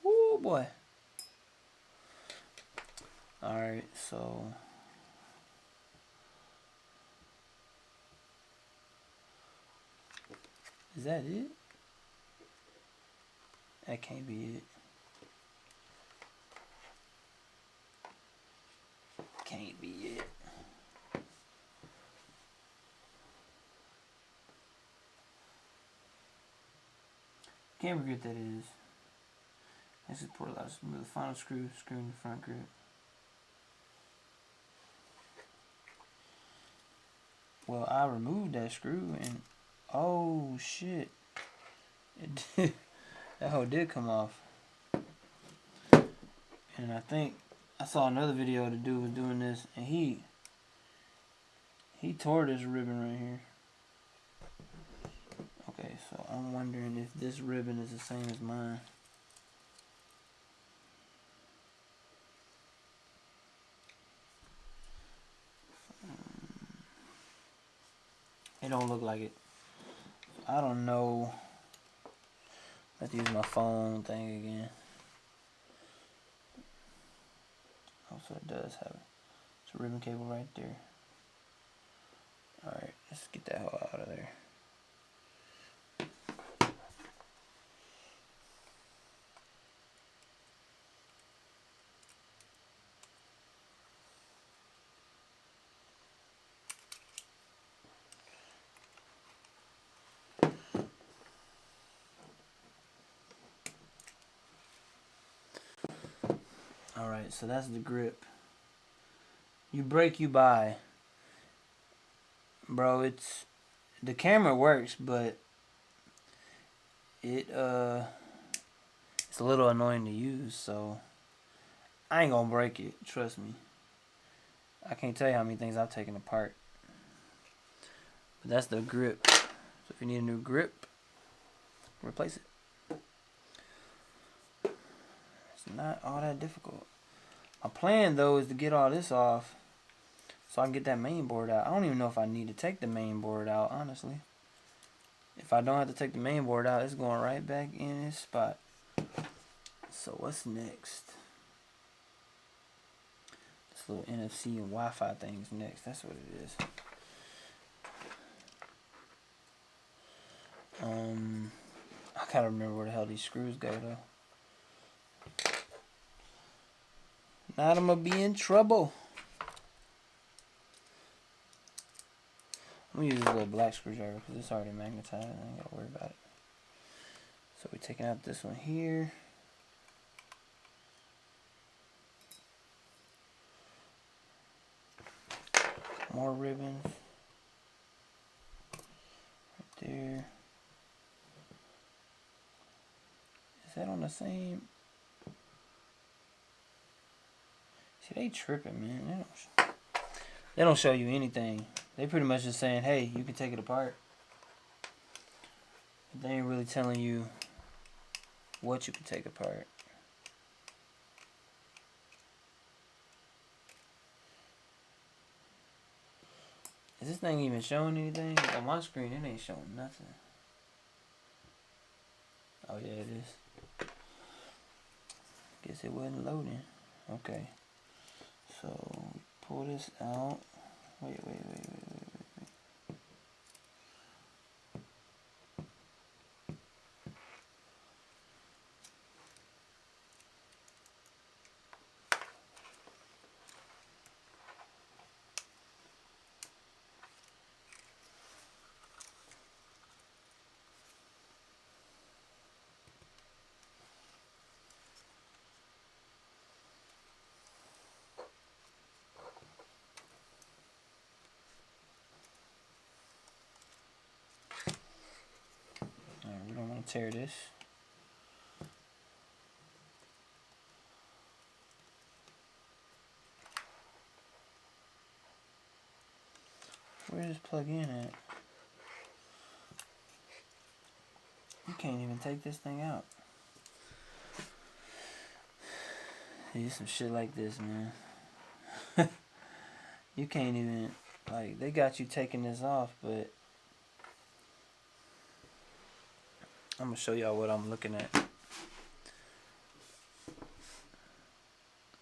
Woo boy. Alright, so is that it? That can't be it. Can't be it. Can't forget that is. This is port allows us to remove the final screw in the front grip. Well, I removed that screw and oh shit. It did. That hoe did come off. And I think I saw another video the dude was doing this and he tore this ribbon right here. Okay, so I'm wondering if this ribbon is the same as mine. It don't look like it. I don't know. I have to use my phone thing again. Oh, so it does have it. It's a ribbon cable right there. Alright, let's get that hole out of there. Alright, so that's the grip. You break, you buy. Bro, the camera works, but it's a little annoying to use, so I ain't gonna break it, trust me. I can't tell you how many things I've taken apart. But that's the grip. So if you need a new grip, replace it. It's not all that difficult. My plan though is to get all this off so I can get that main board out. I don't even know if I need to take the main board out, honestly. If I don't have to take the main board out, it's going right back in its spot. So what's next? This little NFC and Wi-Fi thing's next. That's what it is. I gotta remember where the hell these screws go though. Now I'm gonna be in trouble. I'm gonna use this little black screwdriver because it's already magnetized. I ain't gotta worry about it. So we're taking out this one here. More ribbons. Right there. Is that on the same? See, they tripping, man. They don't show you anything. They pretty much just saying, hey, you can take it apart. But they ain't really telling you what you can take apart. Is this thing even showing anything? On my screen, it ain't showing nothing. Oh yeah, it is. Guess it wasn't loading. Okay. So, pull this out. Wait. Alright, we don't want to tear this. Where does this plug in at? You can't even take this thing out. Use some shit like this, man. You can't even, like, they got you taking this off, but I'm gonna show y'all what I'm looking at.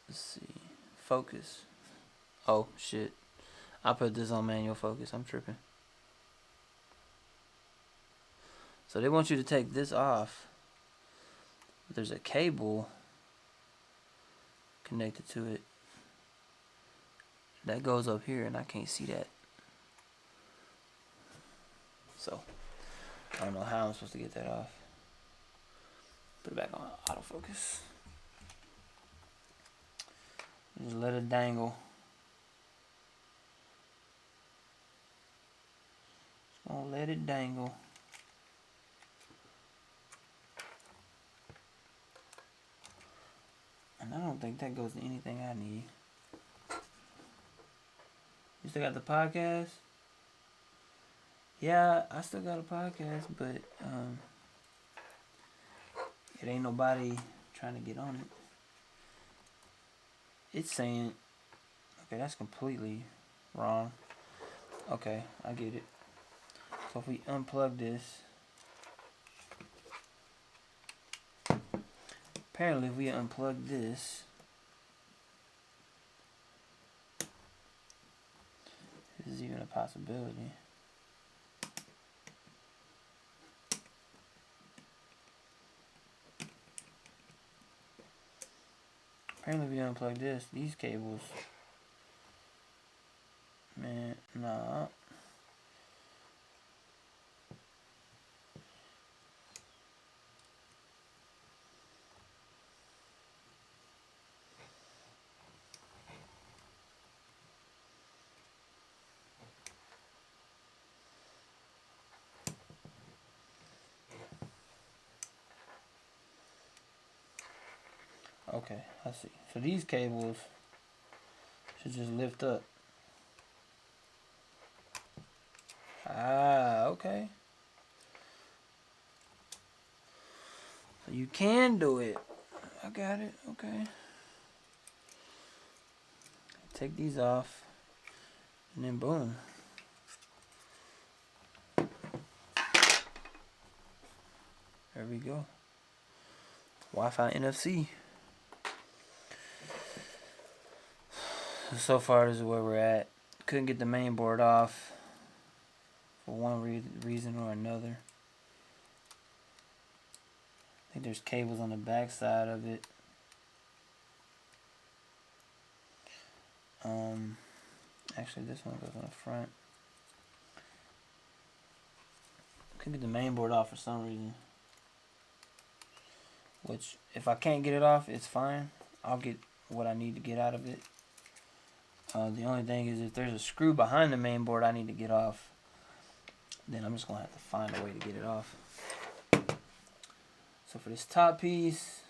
Let's see. Focus. Oh, shit. I put this on manual focus. I'm tripping. So they want you to take this off. There's a cable connected to it. That goes up here and I can't see that. So, I don't know how I'm supposed to get that off. Put it back on autofocus. Just let it dangle. Just gonna let it dangle. And I don't think that goes to anything I need. You still got the podcast? Yeah, I still got a podcast, but it ain't nobody trying to get on it. It's saying, okay, that's completely wrong. Okay, I get it. So if we unplug this, apparently if we unplug this, this is even a possibility. Apparently if we unplug this, these cables, man, nah. Okay, I see. So these cables should just lift up. Ah, okay. So you can do it. I got it, okay. Take these off, and then boom. There we go. Wi-Fi NFC. So far, this is where we're at. Couldn't get the main board off for one reason or another. I think there's cables on the back side of it. Actually, this one goes on the front. Couldn't get the main board off for some reason. Which, if I can't get it off, it's fine. I'll get what I need to get out of it. The only thing is if there's a screw behind the main board I need to get off, then I'm just going to have to find a way to get it off. So for this top piece,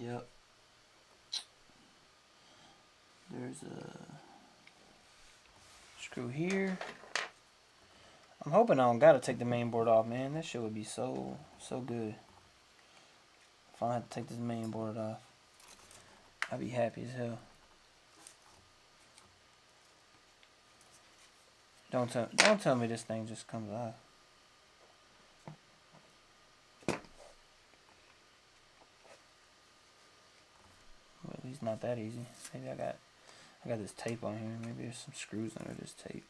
yep, there's a screw here. I'm hoping I don't gotta take the main board off, man. That shit would be so good. If I don't have to take this main board off, I'd be happy as hell. Don't tell me this thing just comes off. Well, at least not that easy. Maybe I got this tape on here. Maybe there's some screws under this tape.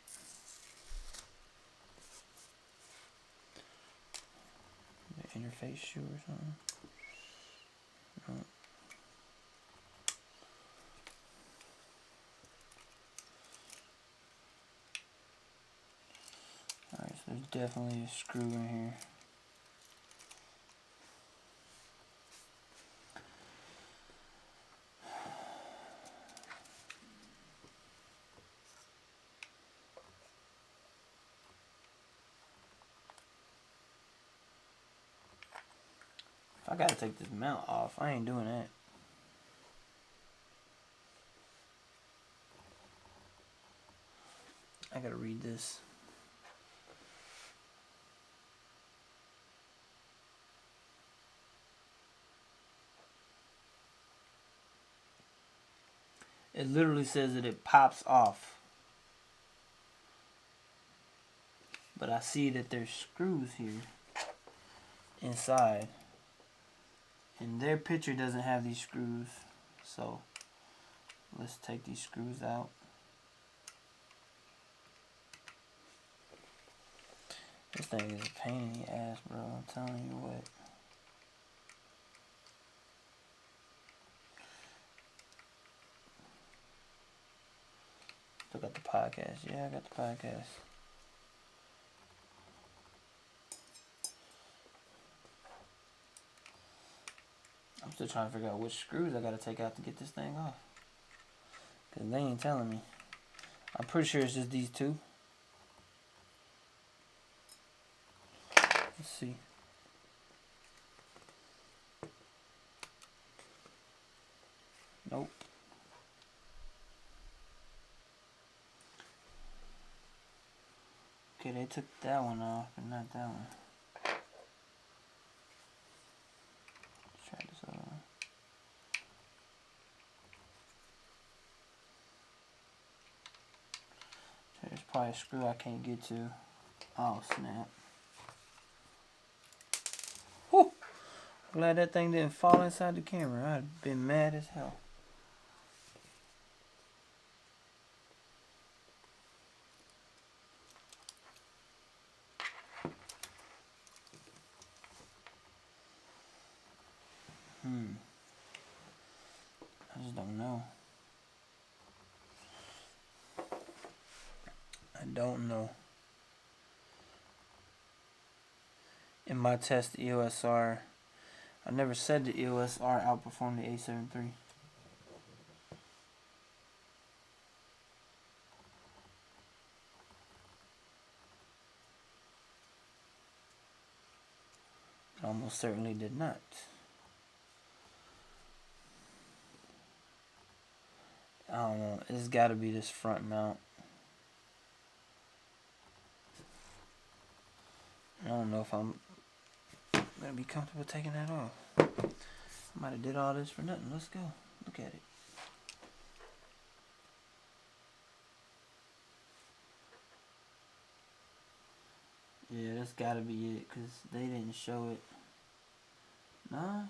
Interface shoe or something. No. Alright, so there's definitely a screw in here. I gotta take this mount off. I ain't doing that. I gotta read this. It literally says that it pops off. But I see that there's screws here inside. And their picture doesn't have these screws. So let's take these screws out. This thing is a pain in the ass, bro. I'm telling you what. Still got the podcast. Yeah, I got the podcast. I'm still trying to figure out which screws I gotta take out to get this thing off. Because they ain't telling me. I'm pretty sure it's just these two. Let's see. Nope. Okay, they took that one off, but not that one. Let's try this other one. Okay, there's probably a screw I can't get to. Oh, snap. Whew! Glad that thing didn't fall inside the camera. I'd have been mad as hell. I just don't know. I don't know. In my test, the EOS R, I never said the EOS R outperformed the A7 III. It almost certainly did not. I don't know. It's got to be this front mount. I don't know if I'm gonna be comfortable taking that off. I might have did all this for nothing. Let's go. Look at it. Yeah, that's gotta be it, because they didn't show it. Nah.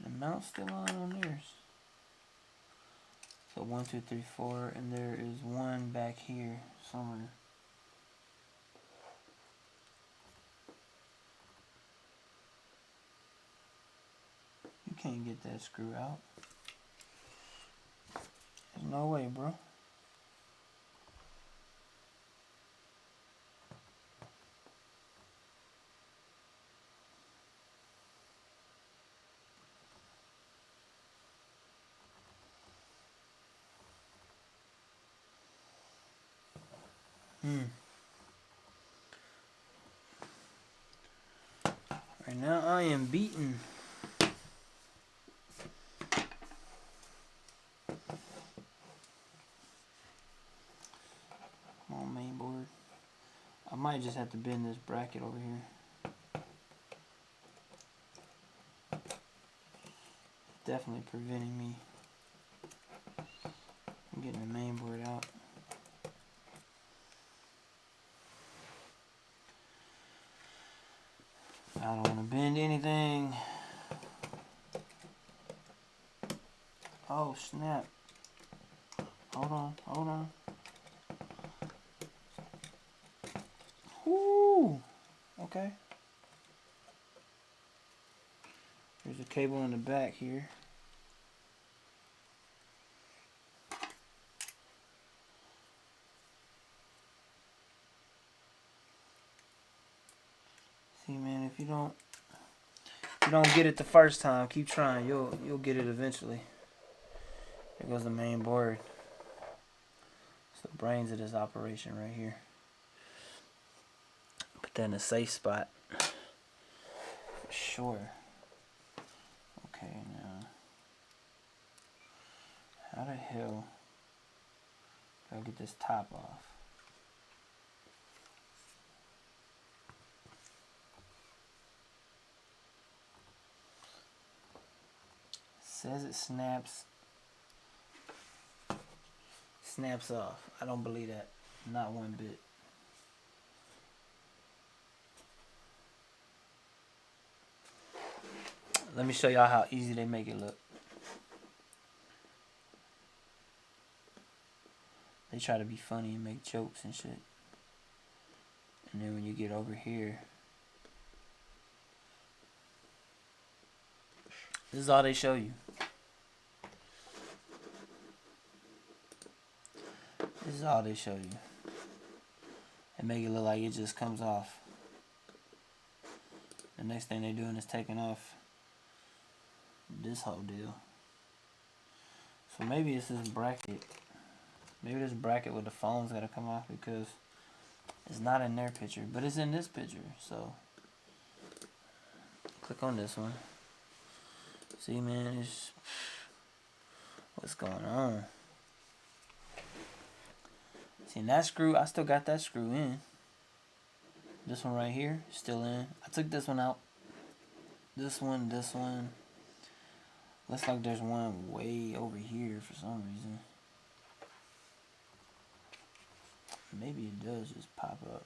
The mount's still on theirs. So 1, 2, 3, 4, and there is one back here somewhere. You can't get that screw out. There's no way, bro. Right now I am beaten. Come on, main board. I might just have to bend this bracket over here. Definitely preventing me from getting the main board out. I don't want to bend anything. Oh, snap. Hold on, hold on. Whoo! Okay. There's a cable in the back here. See, man, if you don't get it the first time, keep trying. You'll get it eventually. There goes the main board. It's the brains of this operation right here. Put that in a safe spot. For sure. Okay, now. How the hell do I get this top off? Says it snaps off. I don't believe that. Not one bit. Let me show y'all how easy they make it look. They try to be funny and make jokes and shit. And then when you get over here, this is all they show you. This is all they show you. And make it look like it just comes off. The next thing they're doing is taking off this whole deal. So maybe it's this bracket. Maybe this bracket with the phone's gotta come off, because It's not in their picture, but it's in this picture. So click on this one. See, man, it's what's going on. See, and that screw, I still got that screw in. This one right here, still in. I took this one out. This one. Looks like there's one way over here for some reason. Maybe it does just pop up.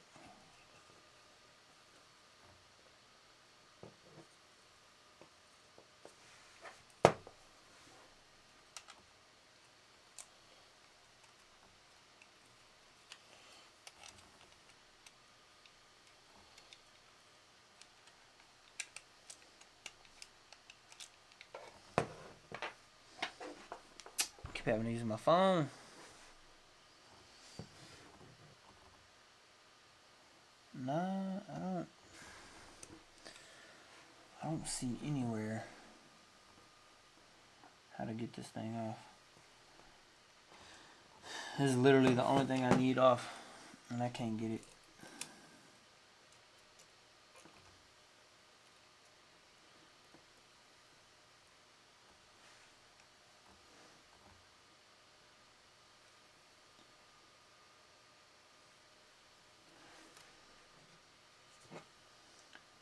Keep having to use my phone. Nah, I don't see anywhere how to get this thing off. This is literally the only thing I need off, and I can't get it.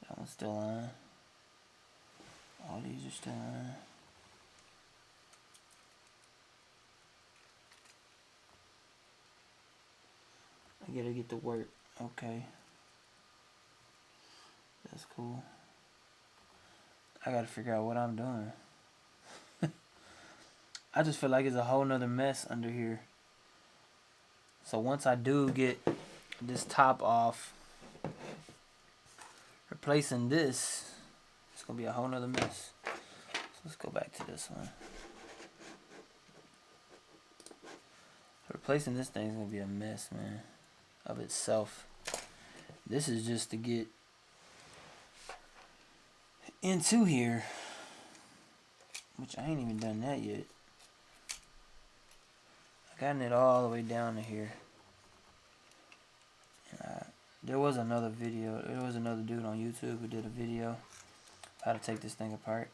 That one's still on. All these are still on. I gotta get to work. Okay. That's cool. I gotta figure out what I'm doing. I just feel like it's a whole nother mess under here. So once I do get this top off, replacing this, it's gonna be a whole nother mess. So let's go back to this one. Replacing this thing is gonna be a mess, man, of itself. This is just to get into here, which I ain't even done that yet. I gotten it all the way down to here. And there was another video. There was another dude on YouTube who did a video how to take this thing apart.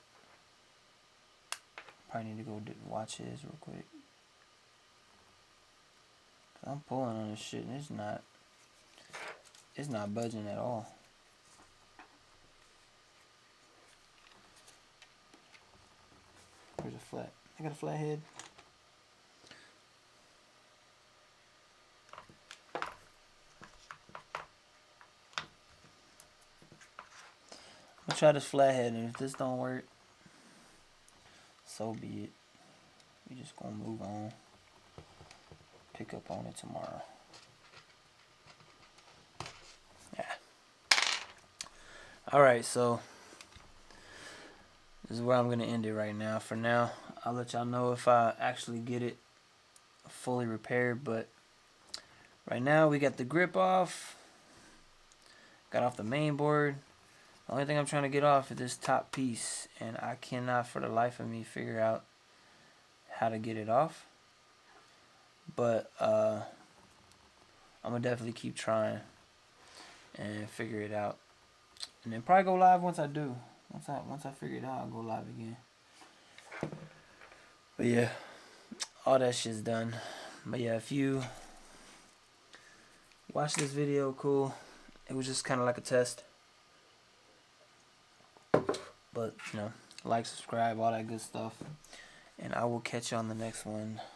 Probably need to go watch his real quick. I'm pulling on this shit and it's not budging at all. Where's a flat? I got a flat head. I'm gonna try this flathead, and if this don't work, so be it. We just gonna move on. Pick up on it tomorrow. Yeah. Alright, so this is where I'm gonna end it right now. For now, I'll let y'all know if I actually get it fully repaired, but right now we got the grip off. Got off the main board. The only thing I'm trying to get off is this top piece, and I cannot for the life of me figure out how to get it off. But I'm gonna definitely keep trying and figure it out, and then probably go live once I do. Once I figure it out, I'll go live again. But yeah, all that shit's done. But yeah, if you watch this video, cool. It was just kind of like a test. But, you know, like, subscribe, all that good stuff. And I will catch you on the next one.